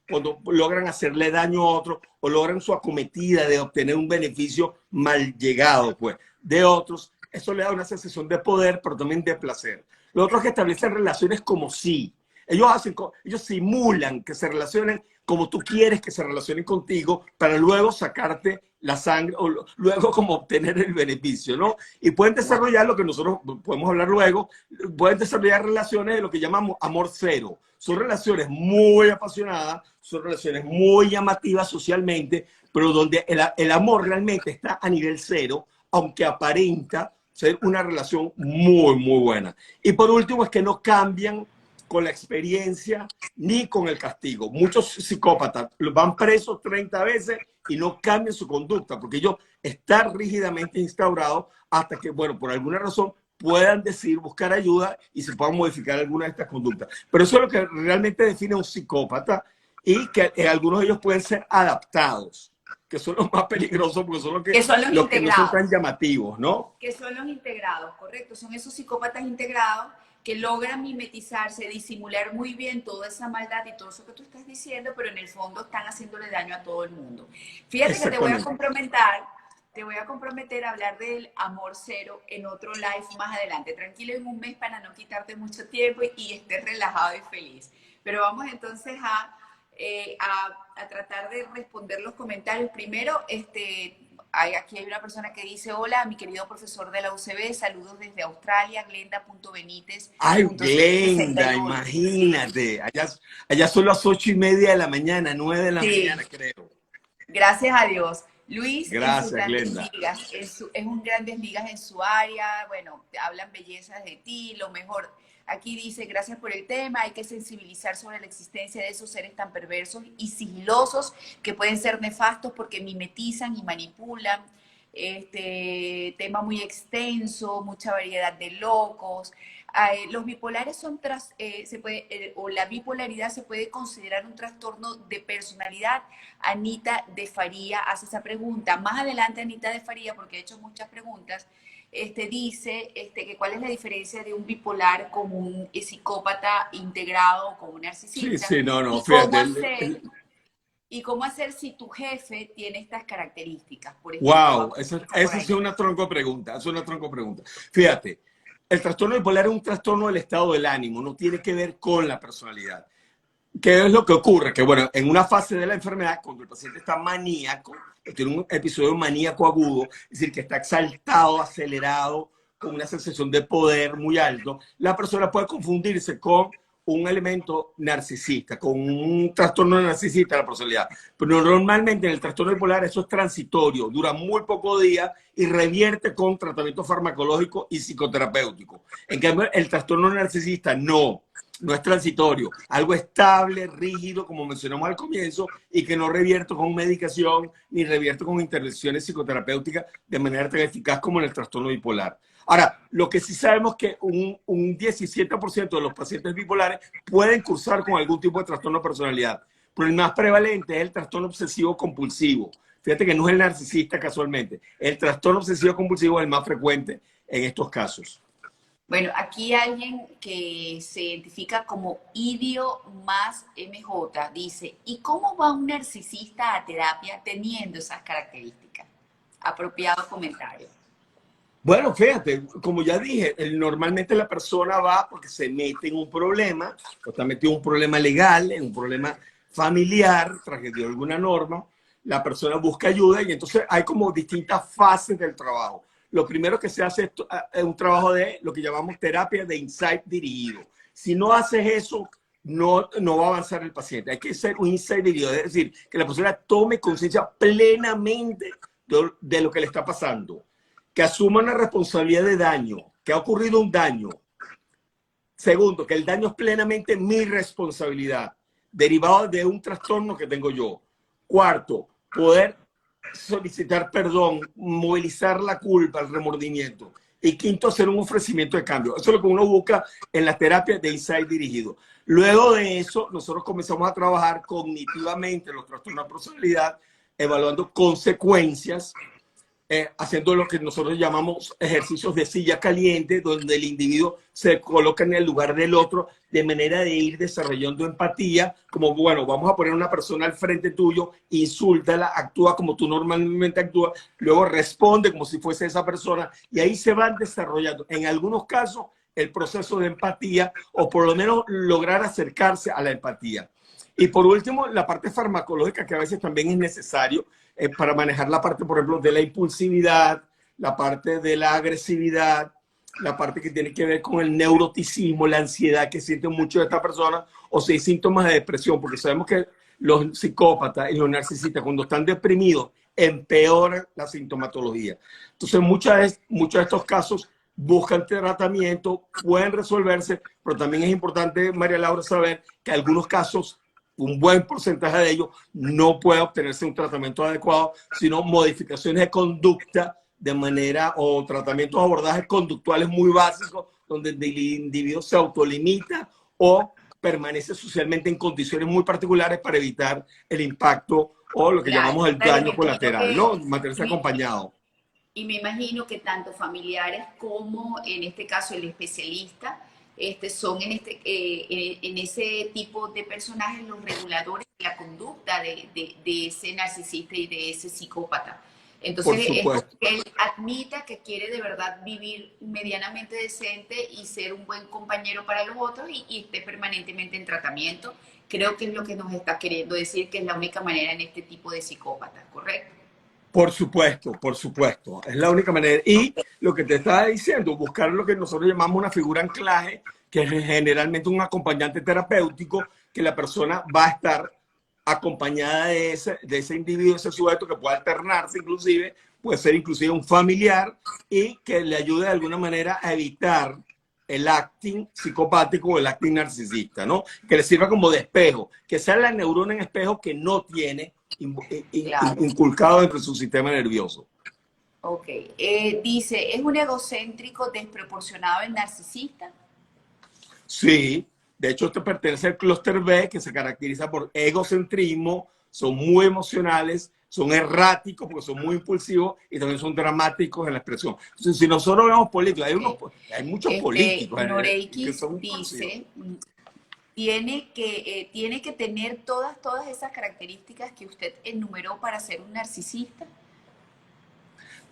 cuando logran hacerle daño a otro o logran su acometida de obtener un beneficio mal llegado, pues, de otros. Eso le da una sensación de poder, pero también de placer. Lo otro es que establecen relaciones como sí. Ellos simulan que se relacionen como tú quieres que se relacionen contigo para luego sacarte la sangre o luego como obtener el beneficio, ¿no? Y pueden desarrollar lo que nosotros podemos hablar luego, pueden desarrollar relaciones de lo que llamamos amor cero. Son relaciones muy apasionadas, son relaciones muy llamativas socialmente, pero donde el amor realmente está a nivel cero, aunque aparenta ser una relación muy, muy buena. Y por último es que no cambian con la experiencia ni con el castigo. Muchos psicópatas van presos 30 veces y no cambian su conducta, porque ellos están rígidamente instaurados hasta que, bueno, por alguna razón puedan decir, buscar ayuda y se puedan modificar alguna de estas conductas. Pero eso es lo que realmente define a un psicópata y que algunos de ellos pueden ser adaptados, que son los más peligrosos porque son los que no son tan llamativos, ¿no? Que son los integrados, correcto. Son esos psicópatas integrados que logran mimetizarse, disimular muy bien toda esa maldad y todo eso que tú estás diciendo, pero en el fondo están haciéndole daño a todo el mundo. Fíjate que te voy a comprometer a hablar del amor cero en otro live más adelante. Tranquilo, en un mes para no quitarte mucho tiempo y estés relajado y feliz. Pero vamos entonces a tratar de responder los comentarios. Primero, aquí hay una persona que dice: hola, mi querido profesor de la UCB, saludos desde Australia, Glenda.Benítez. Ay, Glenda, imagínate. Allá son las 8:30 de la mañana, 9 de la mañana, creo. Gracias a Dios. Luis, gracias, en sus grandes Glenda. ligas, es un grandes ligas en su área. Bueno, te hablan bellezas de ti, lo mejor. Aquí dice: gracias por el tema, hay que sensibilizar sobre la existencia de esos seres tan perversos y sigilosos que pueden ser nefastos porque mimetizan y manipulan. Tema muy extenso, mucha variedad de locos. Los bipolares son o la bipolaridad se puede considerar un trastorno de personalidad. Anita de Faría hace esa pregunta. Más adelante Anita de Faría, porque he hecho muchas preguntas, dice que cuál es la diferencia de un bipolar con un psicópata integrado o con un narcisista. Sí, no, fíjate. ¿Y cómo hacer si tu jefe tiene estas características? Por ejemplo, wow, esa es una tronco pregunta. Es una tronco pregunta. Fíjate, el trastorno bipolar es un trastorno del estado del ánimo, no tiene que ver con la personalidad. ¿Qué es lo que ocurre? Que bueno, en una fase de la enfermedad, cuando el paciente está maníaco, tiene un episodio maníaco agudo, es decir, que está exaltado, acelerado, con una sensación de poder muy alto, la persona puede confundirse con un elemento narcisista, con un trastorno narcisista de la personalidad. Pero normalmente en el trastorno bipolar eso es transitorio, dura muy pocos días y revierte con tratamiento farmacológico y psicoterapéutico. En cambio, el trastorno narcisista no es transitorio, algo estable, rígido, como mencionamos al comienzo, y que no revierte con medicación ni revierte con intervenciones psicoterapéuticas de manera tan eficaz como en el trastorno bipolar. Ahora, lo que sí sabemos es que un 17% de los pacientes bipolares pueden cursar con algún tipo de trastorno de personalidad, pero el más prevalente es el trastorno obsesivo compulsivo. Fíjate que no es el narcisista casualmente, el trastorno obsesivo compulsivo es el más frecuente en estos casos. Bueno, aquí alguien que se identifica como Idio más MJ dice: ¿y cómo va un narcisista a terapia teniendo esas características? Apropiado comentario. Bueno, fíjate, como ya dije, normalmente la persona va porque se mete en un problema, o está metido en un problema legal, en un problema familiar, transgredió alguna norma, la persona busca ayuda y entonces hay como distintas fases del trabajo. Lo primero que se hace es un trabajo de lo que llamamos terapia de insight dirigido. Si no haces eso, no va a avanzar el paciente. Hay que hacer un insight dirigido, es decir, que la persona tome conciencia plenamente de lo que le está pasando, que asuma una responsabilidad de daño, que ha ocurrido un daño. Segundo, que el daño es plenamente mi responsabilidad, derivado de un trastorno que tengo yo. Cuarto, poder solicitar perdón, movilizar la culpa, el remordimiento. Y quinto, hacer un ofrecimiento de cambio. Eso es lo que uno busca en la terapia de insight dirigido. Luego de eso, nosotros comenzamos a trabajar cognitivamente los trastornos de personalidad, evaluando consecuencias haciendo lo que nosotros llamamos ejercicios de silla caliente, donde el individuo se coloca en el lugar del otro de manera de ir desarrollando empatía, como, bueno, vamos a poner una persona al frente tuyo, insúltala, actúa como tú normalmente actúas, luego responde como si fuese esa persona, y ahí se van desarrollando, en algunos casos, el proceso de empatía, o por lo menos lograr acercarse a la empatía. Y por último, la parte farmacológica, que a veces también es necesario para manejar la parte, por ejemplo, de la impulsividad, la parte de la agresividad, la parte que tiene que ver con el neuroticismo, la ansiedad que sienten mucho de esta persona, o si hay síntomas de depresión, porque sabemos que los psicópatas y los narcisistas, cuando están deprimidos, empeoran la sintomatología. Entonces, muchos de estos casos buscan tratamiento, pueden resolverse, pero también es importante, María Laura, saber que algunos casos, un buen porcentaje de ellos, no puede obtenerse un tratamiento adecuado, sino modificaciones de conducta de manera, o tratamientos o abordajes conductuales muy básicos, donde el individuo se autolimita o permanece socialmente en condiciones muy particulares para evitar el impacto o lo que llamamos el daño colateral, ¿no? Mantenerse acompañado. Y me imagino que tanto familiares como, en este caso, el especialista, son en ese tipo de personajes los reguladores de la conducta de ese narcisista y de ese psicópata. Entonces, es que él admita que quiere de verdad vivir medianamente decente y ser un buen compañero para los otros y esté permanentemente en tratamiento. Creo que es lo que nos está queriendo decir, que es la única manera en este tipo de psicópatas, ¿correcto? Por supuesto, es la única manera. Y lo que te estaba diciendo, buscar lo que nosotros llamamos una figura anclaje, que es generalmente un acompañante terapéutico, que la persona va a estar acompañada de ese individuo, ese sujeto, que puede alternarse inclusive, puede ser inclusive un familiar, y que le ayude de alguna manera a evitar el acting psicopático o el acting narcisista, ¿no? Que le sirva como de espejo, que sea la neurona en espejo que no tiene inculcado dentro de su sistema nervioso. Ok. Dice, ¿es un egocéntrico desproporcionado el narcisista? Sí. De hecho, esto pertenece al clúster B, que se caracteriza por egocentrismo, son muy emocionales, son erráticos porque son muy impulsivos y también son dramáticos en la expresión. Entonces, si nosotros vemos políticos, hay muchos políticos que son dice, tiene que tener todas esas características que usted enumeró para ser un narcisista.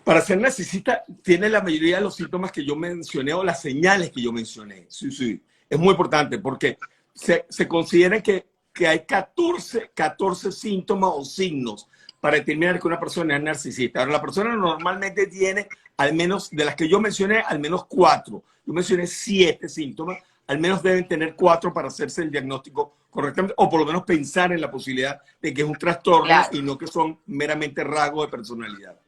Para ser narcisista, tiene la mayoría de los síntomas que yo mencioné o las señales que yo mencioné. Sí, sí. Es muy importante porque se considera que hay 14 síntomas o signos para determinar que una persona es narcisista. Ahora, la persona normalmente tiene, al menos, de las que yo mencioné, al menos 4. Yo mencioné 7 síntomas. Al menos deben tener 4 para hacerse el diagnóstico correctamente, o por lo menos pensar en la posibilidad de que es un trastorno, claro, y no que son meramente rasgos de personalidad.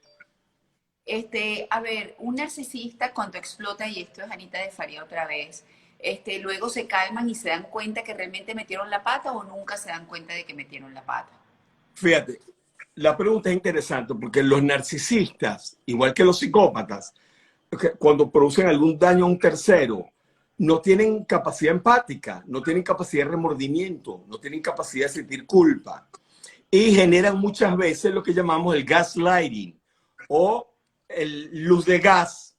A ver, un narcisista cuando explota, y esto es Anita de Faría otra vez, luego se calman y se dan cuenta que realmente metieron la pata, o nunca se dan cuenta de que metieron la pata. Fíjate, la pregunta es interesante porque los narcisistas, igual que los psicópatas, cuando producen algún daño a un tercero, no tienen capacidad empática, no tienen capacidad de remordimiento, no tienen capacidad de sentir culpa, y generan muchas veces lo que llamamos el gaslighting o el luz de gas,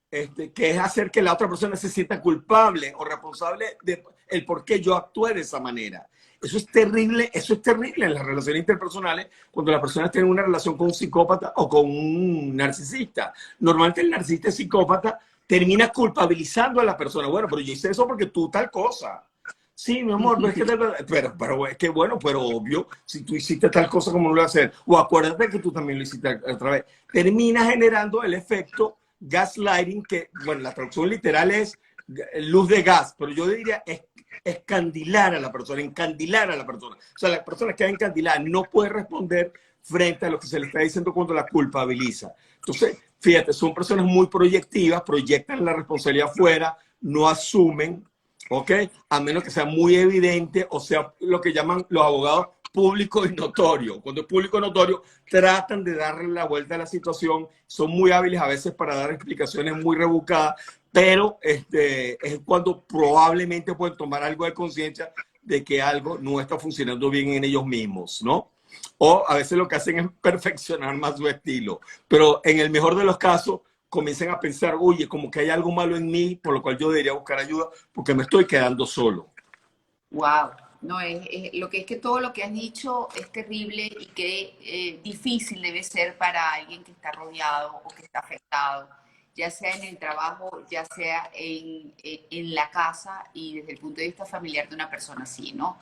que es hacer que la otra persona se sienta culpable o responsable de el por qué yo actué de esa manera. Eso es terrible en las relaciones interpersonales cuando las personas tienen una relación con un psicópata o con un narcisista. Normalmente el narcisista psicópata termina culpabilizando a la persona. Bueno, pero yo hice eso porque tú tal cosa. Sí, mi amor, no es que pero es que bueno, pero obvio, si tú hiciste tal cosa, ¿cómo no lo vas a hacer? O acuérdate que tú también lo hiciste otra vez. Termina generando el efecto gaslighting, que, bueno, la traducción literal es luz de gas, pero yo diría escandilar a la persona, encandilar a la persona. O sea, la persona queda encandilada, no puede responder frente a lo que se le está diciendo cuando la culpabiliza. Entonces, fíjate, son personas muy proyectivas, proyectan la responsabilidad afuera, no asumen, ¿ok? A menos que sea muy evidente, o sea, lo que llaman los abogados público y notorio. Cuando es público y notorio, tratan de darle la vuelta a la situación, son muy hábiles a veces para dar explicaciones muy rebuscadas, pero es cuando probablemente pueden tomar algo de conciencia de que algo no está funcionando bien en ellos mismos, ¿no? O a veces lo que hacen es perfeccionar más su estilo. Pero en el mejor de los casos, comiencen a pensar, oye, como que hay algo malo en mí, por lo cual yo debería buscar ayuda, porque me estoy quedando solo. Wow. No, lo que es que todo lo que has dicho es terrible y que difícil debe ser para alguien que está rodeado o que está afectado, ya sea en el trabajo, ya sea en la casa y desde el punto de vista familiar de una persona así, ¿no?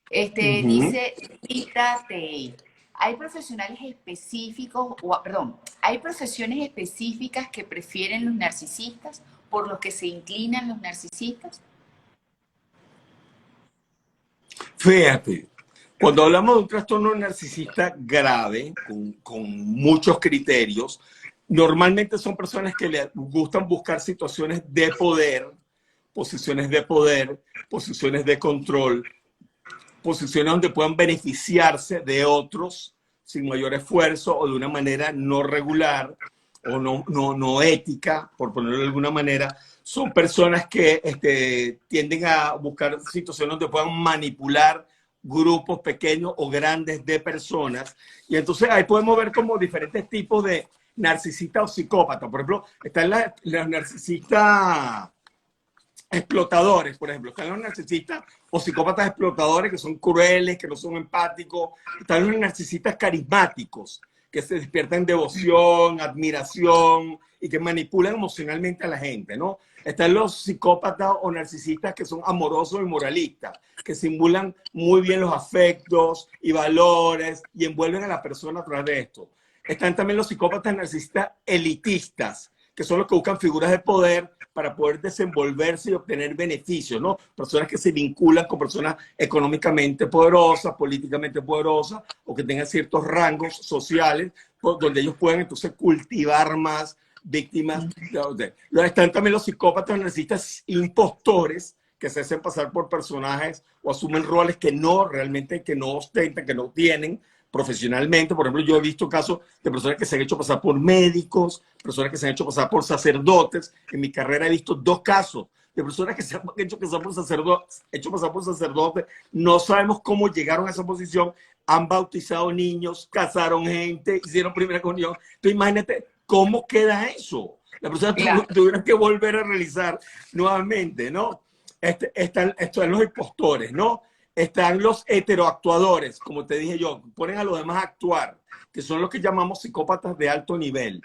Ujú. Dice Rita Tei, ¿hay profesionales específicos, perdón, hay profesiones específicas que prefieren los narcisistas, por los que se inclinan los narcisistas? Fíjate, cuando hablamos de un trastorno narcisista grave, con muchos criterios, normalmente son personas que le gustan buscar situaciones de poder, posiciones de poder, posiciones de control, posiciones donde puedan beneficiarse de otros sin mayor esfuerzo o de una manera no regular o no ética, por ponerlo de alguna manera. Son personas que tienden a buscar situaciones donde puedan manipular grupos pequeños o grandes de personas. Y entonces ahí podemos ver como diferentes tipos de narcisista o psicópata. Por ejemplo, están las narcisistas explotadores, por ejemplo. Están los narcisistas o psicópatas explotadores que son crueles, que no son empáticos. Están los narcisistas carismáticos, que se despiertan devoción, admiración y que manipulan emocionalmente a la gente, ¿no? Están los psicópatas o narcisistas que son amorosos y moralistas, que simulan muy bien los afectos y valores y envuelven a la persona a través de esto. Están también los psicópatas narcisistas elitistas, que son los que buscan figuras de poder para poder desenvolverse y obtener beneficios, ¿no? Personas que se vinculan con personas económicamente poderosas, políticamente poderosas, o que tengan ciertos rangos sociales, donde ellos pueden entonces cultivar más víctimas. Están también los psicópatas narcisistas impostores, que se hacen pasar por personajes o asumen roles que no realmente, que no ostentan, que no tienen profesionalmente. Por ejemplo, yo he visto casos de personas que se han hecho pasar por médicos, personas que se han hecho pasar por sacerdotes. En mi carrera he visto 2 casos de personas que se han hecho pasar por sacerdotes, no sabemos cómo llegaron a esa posición, han bautizado niños, casaron gente, hicieron primera comunión. Entonces imagínate cómo queda eso. La persona Claro. tuviera que volver a realizar nuevamente, ¿no? Están los impostores, ¿no? Están los heteroactuadores, como te dije yo, ponen a los demás a actuar, que son los que llamamos psicópatas de alto nivel.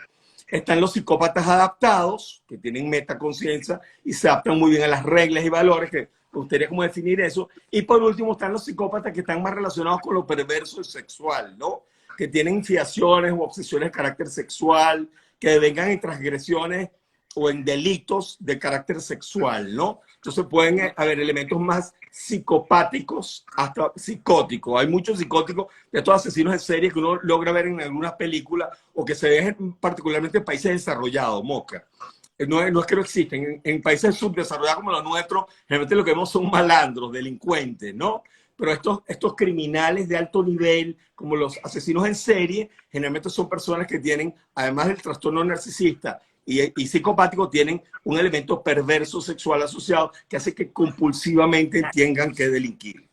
Están los psicópatas adaptados, que tienen metaconciencia y se adaptan muy bien a las reglas y valores, que me gustaría como definir eso. Y por último están los psicópatas que están más relacionados con lo perverso y sexual, ¿no? Que tienen fiaciones o obsesiones de carácter sexual, que vengan en transgresiones o en delitos de carácter sexual, ¿no? Entonces pueden haber elementos más psicopáticos hasta psicóticos. Hay muchos psicóticos de estos asesinos en serie que uno logra ver en algunas películas o que se ven particularmente en países desarrollados, Mosca. No es que no existen. En países subdesarrollados como los nuestros, generalmente lo que vemos son malandros, delincuentes, ¿no? Pero estos criminales de alto nivel, como los asesinos en serie, generalmente son personas que tienen, además del trastorno narcisista y psicopático, tienen un elemento perverso sexual asociado que hace que compulsivamente tengan que delinquir.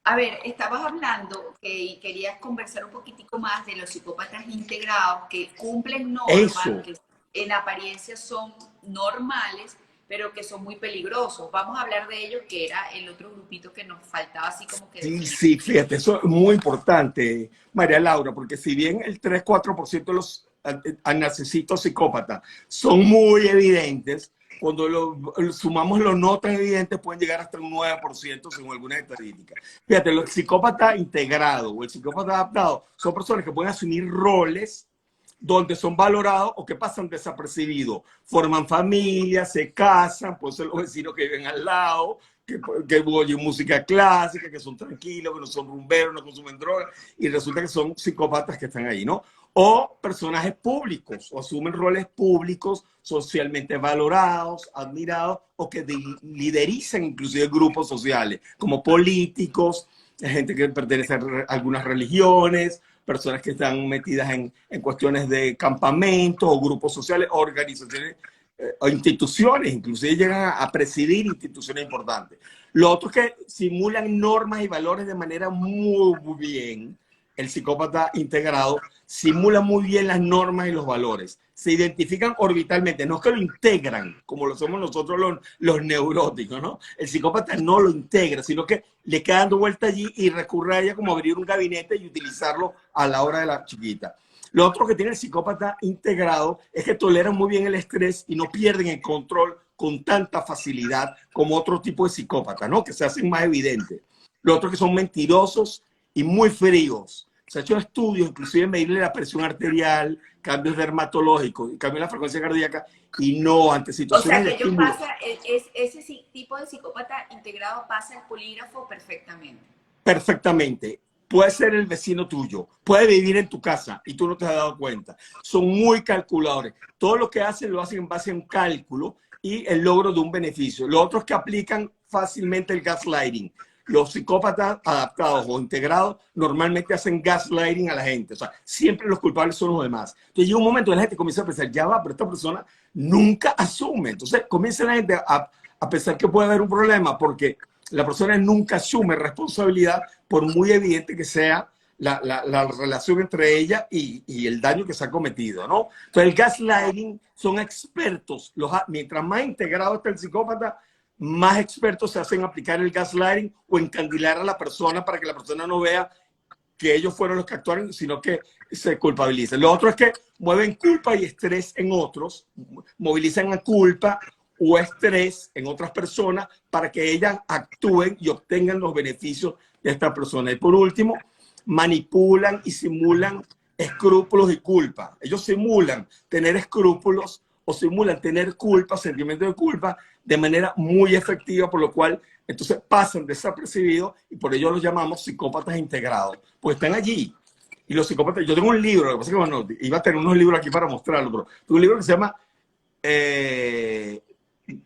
A ver, estabas hablando y querías conversar un poquitico más de los psicópatas integrados que cumplen normas, Eso. que en apariencia son normales, pero que son muy peligrosos. Vamos a hablar de ellos, que era el otro grupito que nos faltaba así como que Sí, definir. sí, fíjate, eso es muy importante, María Laura, porque si bien el 3-4% de los narcisistas psicópatas son muy evidentes, cuando sumamos los no tan evidentes pueden llegar hasta un 9% según algunas estadísticas. Fíjate, los psicópatas integrados o el psicópata adaptado son personas que pueden asumir roles donde son valorados o que pasan desapercibidos. Forman familias, se casan, pueden ser los vecinos que viven al lado, que oyen música clásica, que son tranquilos, que no son rumberos, no consumen drogas, y resulta que son psicópatas que están ahí, ¿no? O personajes públicos, o asumen roles públicos socialmente valorados, admirados, o que liderizan inclusive grupos sociales, como políticos, gente que pertenece a algunas religiones, personas que están metidas en cuestiones de campamentos o grupos sociales, organizaciones o instituciones, inclusive llegan a presidir instituciones importantes. Lo otro es que simulan normas y valores de manera muy bien, el psicópata integrado, simula muy bien las normas y los valores. Se identifican orbitalmente, no es que lo integran, como lo somos nosotros los neuróticos, ¿no? El psicópata no lo integra, sino que le queda dando vuelta allí y recurre a ella como abrir un gabinete y utilizarlo a la hora de la chiquita. Lo otro que tiene el psicópata integrado es que toleran muy bien el estrés y no pierden el control con tanta facilidad como otro tipo de psicópata, ¿no? Que se hacen más evidentes. Lo otro que son mentirosos y muy fríos. Se ha hecho estudios, inclusive medirle la presión arterial, cambios dermatológicos, cambios en la frecuencia cardíaca, y no ante O sea situaciones de que ellos estímulo. pasa, ese tipo de psicópata integrado pasa el polígrafo perfectamente. Perfectamente. Puede ser el vecino tuyo, puede vivir en tu casa y tú no te has dado cuenta. Son muy calculadores. Todo lo que hacen lo hacen en base a un cálculo y el logro de un beneficio. Lo otro es que aplican fácilmente el gaslighting. Los psicópatas adaptados o integrados normalmente hacen gaslighting a la gente. O sea, siempre los culpables son los demás. Entonces llega un momento en la gente comienza a pensar, ya va, pero esta persona nunca asume. Entonces comienza la gente a pensar que puede haber un problema porque la persona nunca asume responsabilidad por muy evidente que sea la relación entre ella y el daño que se ha cometido, ¿no? Entonces el gaslighting son expertos. Mientras más integrado está el psicópata, más expertos se hacen aplicar el gaslighting o encandilar a la persona para que la persona no vea que ellos fueron los que actuaron, sino que se culpabilicen. Lo otro es que mueven culpa y estrés en otros, movilizan a culpa o estrés en otras personas para que ellas actúen y obtengan los beneficios de esta persona. Y por último, manipulan y simulan escrúpulos y culpa. Ellos simulan tener escrúpulos o simulan tener culpa, sentimiento de culpa, de manera muy efectiva, por lo cual entonces pasan desapercibidos y por ello los llamamos psicópatas integrados. Pues están allí. Y los psicópatas, yo tengo un libro, lo que pasa es que bueno, iba a tener unos libros aquí para mostrarlo, pero tengo un libro que se llama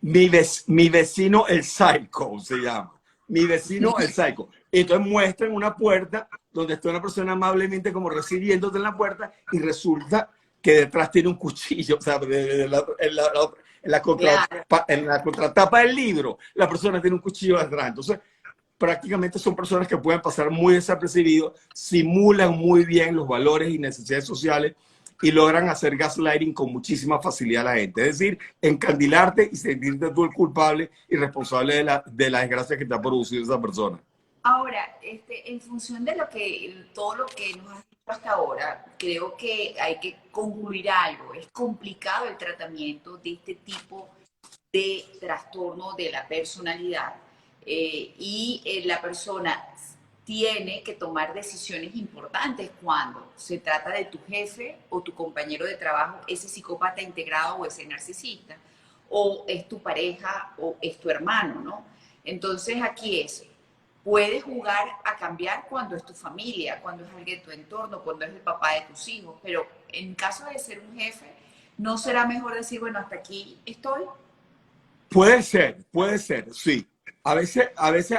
mi vecino el Psycho, se llama. Mi vecino el Psycho. Y entonces muestran una puerta donde está una persona amablemente como recibiéndote en la puerta y resulta que detrás tiene un cuchillo, o sea, en la contratapa del libro, la persona tiene un cuchillo detrás. Entonces, prácticamente son personas que pueden pasar muy desapercibidos, simulan muy bien los valores y necesidades sociales y logran hacer gaslighting con muchísima facilidad a la gente. Es decir, encandilarte y sentirte tú el culpable y responsable de la desgracia que te ha producido esa persona. Ahora, en función de todo lo que nos has dicho hasta ahora, creo que hay que concluir algo. Es complicado el tratamiento de este tipo de trastorno de la personalidad la persona tiene que tomar decisiones importantes cuando se trata de tu jefe o tu compañero de trabajo, ese psicópata integrado o ese narcisista, o es tu pareja o es tu hermano, ¿no? Entonces aquí puedes jugar a cambiar cuando es tu familia, cuando es alguien de tu entorno, cuando es el papá de tus hijos, pero en caso de ser un jefe, ¿no será mejor decir, bueno, hasta aquí estoy? Puede ser, sí. A veces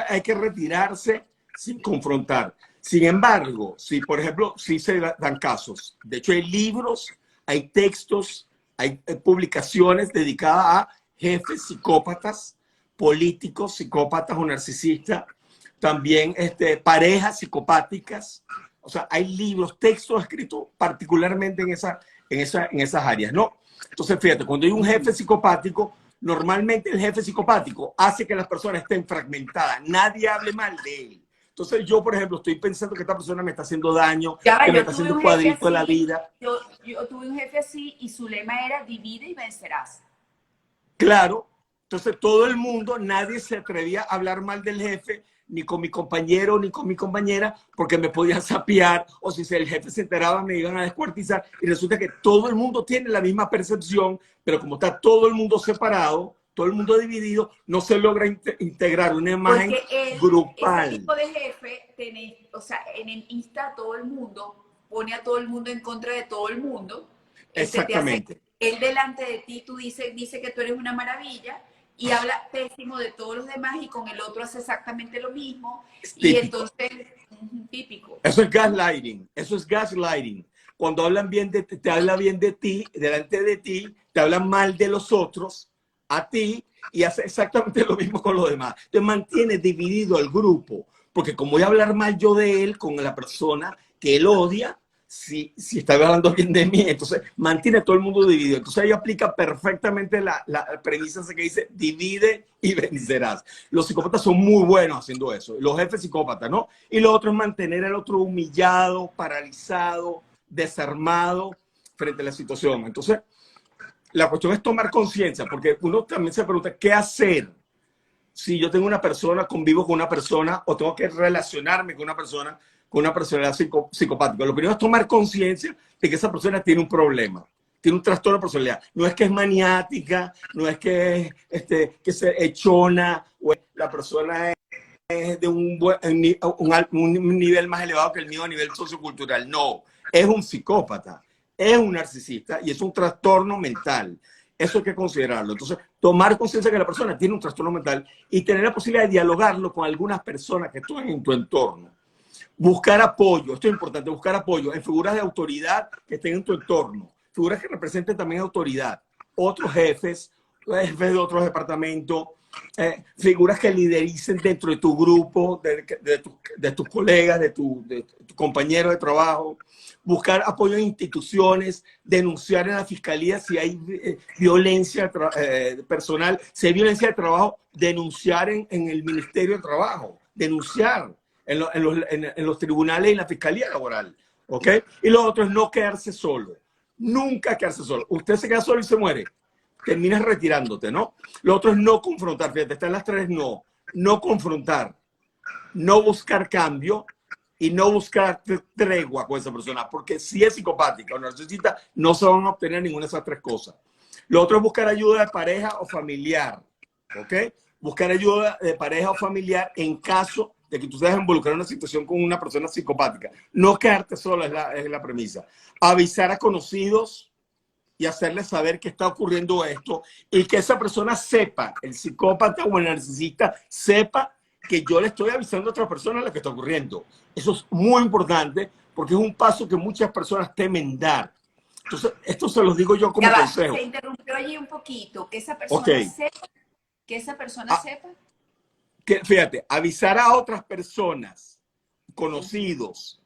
hay que retirarse sin confrontar. Sin embargo, si por ejemplo, sí se dan casos. De hecho, hay libros, hay textos, hay publicaciones dedicadas a jefes psicópatas, políticos psicópatas o narcisistas, también parejas psicopáticas. O sea, hay libros, textos escritos particularmente en esas áreas, ¿no? Entonces, fíjate, cuando hay un jefe psicopático, normalmente el jefe psicopático hace que las personas estén fragmentadas. Nadie hable mal de él. Entonces yo, por ejemplo, estoy pensando que esta persona me está haciendo daño, que me está haciendo cuadrito en la vida. Yo tuve un jefe así y su lema era divide y vencerás. Claro. Entonces todo el mundo, nadie se atrevía a hablar mal del jefe, ni con mi compañero, ni con mi compañera, porque me podían sapear, o si el jefe se enteraba me iban a descuartizar. Y resulta que todo el mundo tiene la misma percepción, pero como está todo el mundo separado, todo el mundo dividido, no se logra integrar una imagen grupal. Ese tipo de jefe, o sea, insta a todo el mundo, pone a todo el mundo en contra de todo el mundo. Exactamente. Él delante de ti, dice que tú eres una maravilla, y habla pésimo de todos los demás y con el otro hace exactamente lo mismo. Y entonces, típico. Eso es gaslighting, eso es gaslighting. Cuando hablan bien te hablan bien de ti, delante de ti, te hablan mal de los otros, a ti, y hace exactamente lo mismo con los demás. Te mantiene dividido el grupo, porque como voy a hablar mal yo de él con la persona que él odia si está hablando bien de mí. Entonces mantiene a todo el mundo dividido. Entonces ahí aplica perfectamente la premisa esa que dice divide y vencerás. Los psicópatas son muy buenos haciendo eso, los jefes psicópatas, ¿no? Y lo otro es mantener al otro humillado, paralizado, desarmado frente a la situación. Entonces la cuestión es tomar conciencia, porque uno también se pregunta qué hacer si yo tengo una persona, convivo con una persona o tengo que relacionarme con una personalidad psicopática. Lo primero es tomar conciencia de que esa persona tiene un problema, tiene un trastorno de personalidad. No es que es maniática, no es que que se echona, o la persona es de un nivel más elevado que el mío a nivel sociocultural. No, es un psicópata, es un narcisista y es un trastorno mental. Eso hay que considerarlo. Entonces, tomar conciencia de que la persona tiene un trastorno mental y tener la posibilidad de dialogarlo con algunas personas que están en tu entorno. Buscar apoyo, esto es importante, buscar apoyo en figuras de autoridad que estén en tu entorno, figuras que representen también autoridad, otros jefes de otros departamentos, figuras que lidericen dentro de tu grupo, de tus colegas, de tu compañeros de trabajo, buscar apoyo en instituciones, denunciar en la fiscalía si hay violencia personal, si hay violencia de trabajo, denunciar en el Ministerio de Trabajo, denunciar en los tribunales y en la fiscalía laboral, ¿ok? Y lo otro es no quedarse solo, nunca quedarse solo. Usted se queda solo y se muere, terminas retirándote, ¿no? Lo otro es no confrontar, fíjate, están las tres no confrontar, no buscar cambio y no buscar tregua con esa persona, porque si es psicopática o narcisista, no se van a obtener ninguna de esas tres cosas. Lo otro es buscar ayuda de pareja o familiar, ¿ok? Buscar ayuda de pareja o familiar en caso de que tú seas involucrado en una situación con una persona psicopática. No quedarte solo es la premisa. Avisar a conocidos y hacerles saber que está ocurriendo esto y que esa persona sepa, el psicópata o el narcisista, sepa que yo le estoy avisando a otra persona lo que está ocurriendo. Eso es muy importante porque es un paso que muchas personas temen dar. Entonces, esto se los digo yo como consejo. Se interrumpió allí un poquito, que esa persona sepa, que esa persona sepa. Fíjate, avisar a otras personas, conocidos,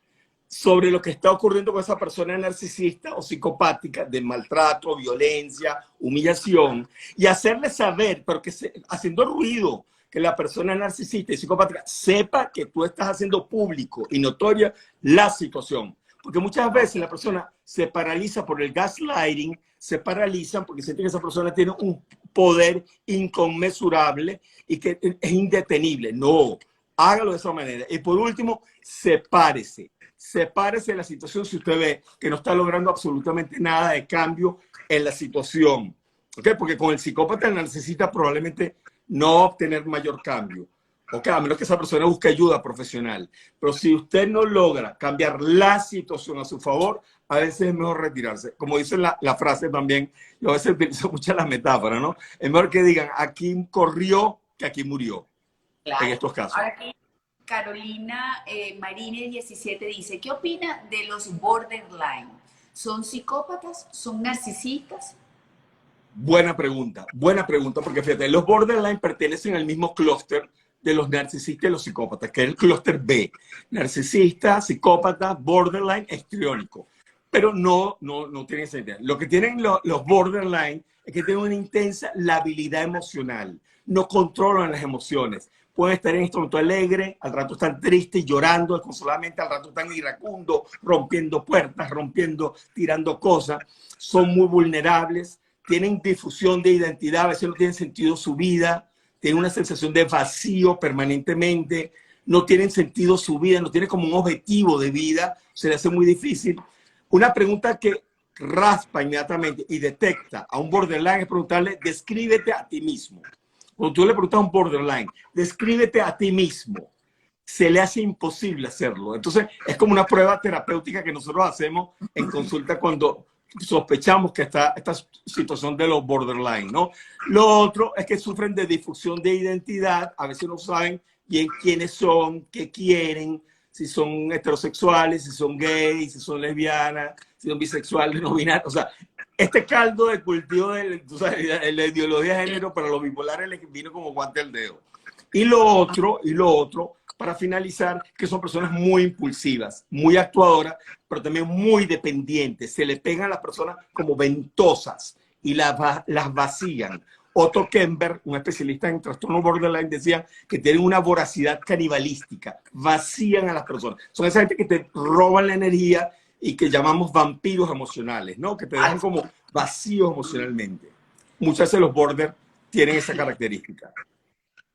sobre lo que está ocurriendo con esa persona narcisista o psicopática, de maltrato, violencia, humillación, y hacerle saber, pero que haciendo ruido, que la persona narcisista y psicopática sepa que tú estás haciendo público y notoria la situación. Porque muchas veces la persona se paraliza por el gaslighting, se paralizan porque sienten que esa persona tiene un poder inconmensurable y que es indetenible. No, hágalo de esa manera. Y por último, sepárese de la situación si usted ve que no está logrando absolutamente nada de cambio en la situación. ¿Okay? Porque con el psicópata el narcisista probablemente no obtener mayor cambio. ¿Okay? A menos que esa persona busque ayuda profesional. Pero si usted no logra cambiar la situación a su favor, a veces es mejor retirarse. Como dice la frase también, yo a veces utilizo muchas las metáforas, ¿no? Es mejor que digan, aquí corrió que aquí murió. Claro. En estos casos. Ahora aquí Carolina Marine 17 dice, ¿qué opina de los borderline? ¿Son psicópatas? ¿Son narcisistas? Buena pregunta, porque fíjate, los borderline pertenecen al mismo clúster de los narcisistas y los psicópatas, que es el clúster B. Narcisista, psicópata, borderline, histriónico. Pero no tienen esa idea. Lo que tienen los borderline es que tienen una intensa labilidad emocional. No controlan las emociones. Pueden estar en este momento alegre, al rato están tristes, llorando desconsoladamente, al rato están iracundos, rompiendo puertas, tirando cosas. Son muy vulnerables, tienen difusión de identidad, a veces no tienen sentido su vida, tienen una sensación de vacío permanentemente, no tienen sentido su vida, no tienen como un objetivo de vida, se les hace muy difícil. Una pregunta que raspa inmediatamente y detecta a un borderline es preguntarle, descríbete a ti mismo. Cuando tú le preguntas a un borderline, descríbete a ti mismo, se le hace imposible hacerlo. Entonces, es como una prueba terapéutica que nosotros hacemos en consulta cuando sospechamos que está esta situación de los borderline, ¿no? Lo otro es que sufren de difusión de identidad, a veces no saben bien quiénes son, qué quieren, si son heterosexuales, si son gays, si son lesbianas, si son bisexuales, no binarios. O sea, este caldo de cultivo de la ideología de género para los bipolares les vino como guante al dedo. Y lo otro, para finalizar, que son personas muy impulsivas, muy actuadoras, pero también muy dependientes. Se le pegan a las personas como ventosas y las vacían. Otto Kemper, un especialista en trastorno borderline, decía que tienen una voracidad canibalística, vacían a las personas. Son esa gente que te roban la energía y que llamamos vampiros emocionales, ¿no? Que te dejan como vacíos emocionalmente. Muchas veces los border tienen esa característica.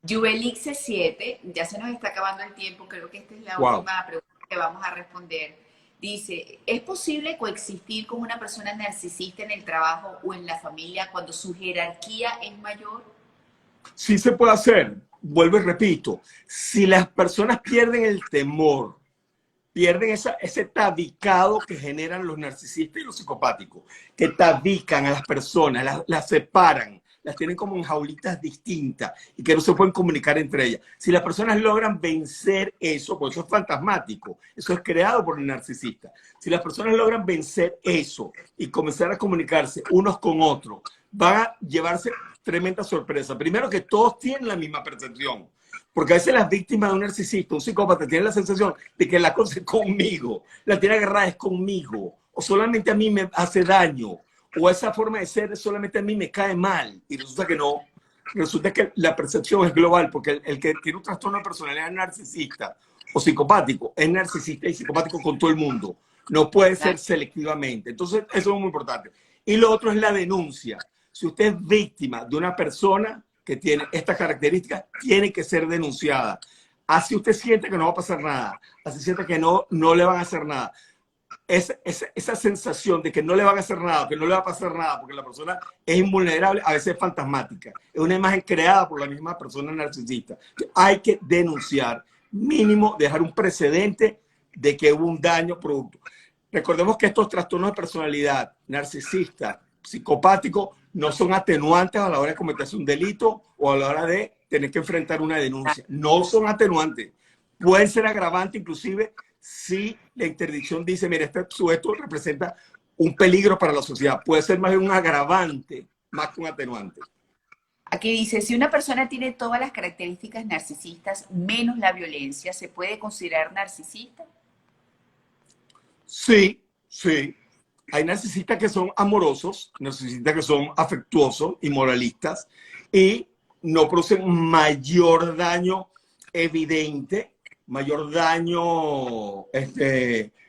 Jubelixe 7, ya se nos está acabando el tiempo, creo que esta es la Wow. última pregunta que vamos a responder. Dice, ¿es posible coexistir con una persona narcisista en el trabajo o en la familia cuando su jerarquía es mayor? Sí se puede hacer. Vuelvo y repito, si las personas pierden el temor, pierden ese tabicado que generan los narcisistas y los psicopáticos, que tabican a las personas, las separan, las tienen como en jaulitas distintas y que no se pueden comunicar entre ellas. Si las personas logran vencer eso, pues eso es fantasmático, eso es creado por el narcisista. Si las personas logran vencer eso y comenzar a comunicarse unos con otros, van a llevarse tremenda sorpresa. Primero, que todos tienen la misma percepción. Porque a veces las víctimas de un narcisista, un psicópata, tienen la sensación de que la cosa es conmigo, la tiene agarrada es conmigo, o solamente a mí me hace daño, o esa forma de ser solamente a mí me cae mal. Y resulta que no. Resulta que la percepción es global, porque el que tiene un trastorno de personalidad narcisista o psicopático es narcisista y psicopático con todo el mundo. No puede ser selectivamente. Entonces, eso es muy importante. Y lo otro es la denuncia. Si usted es víctima de una persona que tiene estas características, tiene que ser denunciada. Así usted siente que no va a pasar nada, así siente que no le van a hacer nada. Esa sensación de que no le van a hacer nada, que no le va a pasar nada, porque la persona es invulnerable, a veces es fantasmática. Es una imagen creada por la misma persona narcisista. Hay que denunciar, mínimo dejar un precedente de que hubo un daño producto. Recordemos que estos trastornos de personalidad, narcisista, psicopático, no son atenuantes a la hora de cometerse un delito o a la hora de tener que enfrentar una denuncia. No son atenuantes. Pueden ser agravantes inclusive si la interdicción dice, mira, este sujeto representa un peligro para la sociedad. Puede ser más bien un agravante más que un atenuante. Aquí dice, si una persona tiene todas las características narcisistas menos la violencia, ¿se puede considerar narcisista? Sí, sí. Hay narcisistas que son amorosos, narcisistas que son afectuosos y moralistas y no producen mayor daño evidente, mayor daño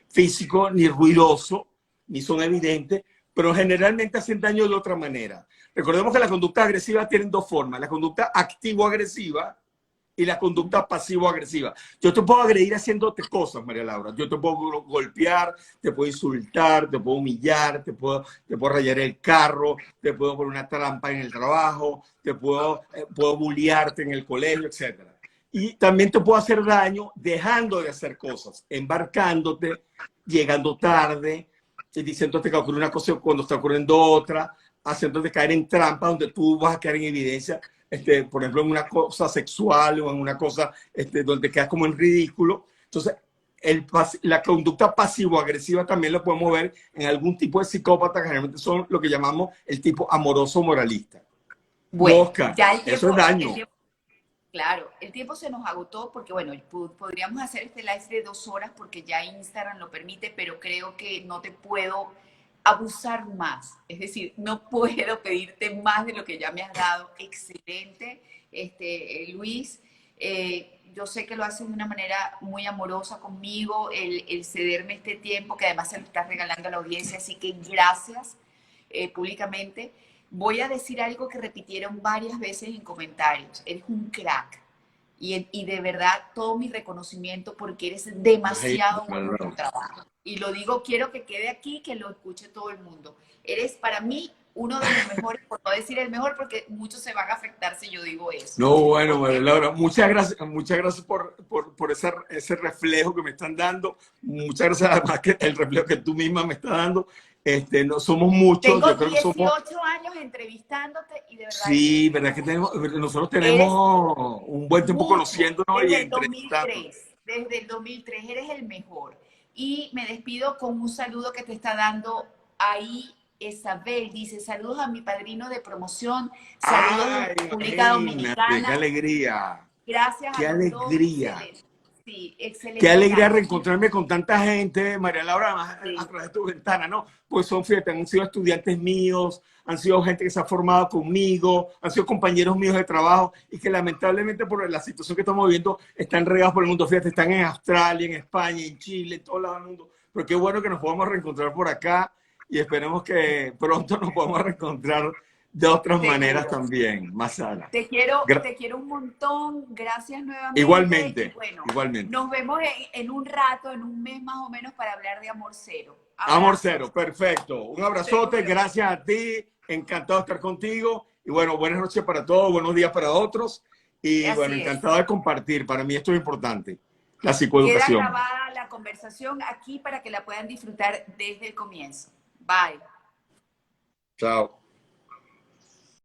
físico ni ruidoso, ni son evidentes, pero generalmente hacen daño de otra manera. Recordemos que la conducta agresiva tienen dos formas, la conducta activo-agresiva y la conducta pasivo-agresiva. Yo te puedo agredir haciéndote cosas, María Laura. Yo te puedo golpear, te puedo insultar, te puedo humillar, te puedo rayar el carro, te puedo poner una trampa en el trabajo, puedo bullearte en el colegio, etc. Y también te puedo hacer daño dejando de hacer cosas, embarcándote, llegando tarde, diciéndote que ocurre una cosa cuando está ocurriendo otra, haciéndote caer en trampa donde tú vas a quedar en evidencia. Por ejemplo, en una cosa sexual o en una cosa donde quedas como en ridículo. Entonces, la conducta pasivo-agresiva también lo podemos ver en algún tipo de psicópata, que generalmente son lo que llamamos el tipo amoroso moralista. Bueno, Oscar, ya el tiempo, eso es daño. Claro, el tiempo se nos agotó porque, bueno, podríamos hacer este live de 2 horas porque ya Instagram lo permite, pero creo que no te puedo abusar más. Es decir, no puedo pedirte más de lo que ya me has dado. Excelente, Luis. Yo sé que lo haces de una manera muy amorosa conmigo, el cederme este tiempo, que además se lo estás regalando a la audiencia, así que gracias públicamente. Voy a decir algo que repitieron varias veces en comentarios. Eres un crack. Y de verdad, todo mi reconocimiento porque eres demasiado bueno en tu trabajo. Y lo digo, quiero que quede aquí, que lo escuche todo el mundo. Eres para mí uno de los mejores, por no decir el mejor, porque muchos se van a afectar si yo digo eso. No, bueno, María Laura, muchas gracias por ese reflejo que me están dando. Muchas gracias además que el reflejo que tú misma me estás dando. No somos muchos. Tengo yo creo 18 que somos... años entrevistándote y de verdad. Sí, verdad que nosotros tenemos un buen tiempo conociéndonos desde y el entrevistando. 2003. Desde el 2003 eres el mejor. Y me despido con un saludo que te está dando ahí Isabel. Dice, saludos a mi padrino de promoción, saludos de República Dominicana. ¡Qué alegría! Gracias ¡Qué a los dos. alegría! Sí, Qué excelente alegría acá. reencontrarme con tanta gente, María Laura, además a Sí, través de tu ventana, ¿no? Pues son, fíjate, han sido estudiantes míos, han sido gente que se ha formado conmigo, han sido compañeros míos de trabajo y que lamentablemente por la situación que estamos viviendo están regados por el mundo. Fíjate, están en Australia, en España, en Chile, en todo lado del mundo. Pero qué bueno que nos podamos reencontrar por acá y esperemos que pronto nos podamos reencontrar de otras maneras seguro. también, más sana. Te quiero un montón, gracias nuevamente y Igualmente, bueno, igualmente. nos vemos en un rato, en un mes más o menos para hablar de Amor Cero. Amor cero, Abrazos, perfecto. Un abrazote, seguro. gracias a ti, encantado de estar contigo. Y bueno, buenas noches para todos, buenos días para otros. Y bueno, Así es. encantado de compartir. Para mí esto es importante, la Queda psicoeducación. grabada la conversación aquí para que la puedan disfrutar desde el comienzo. Bye. Chao.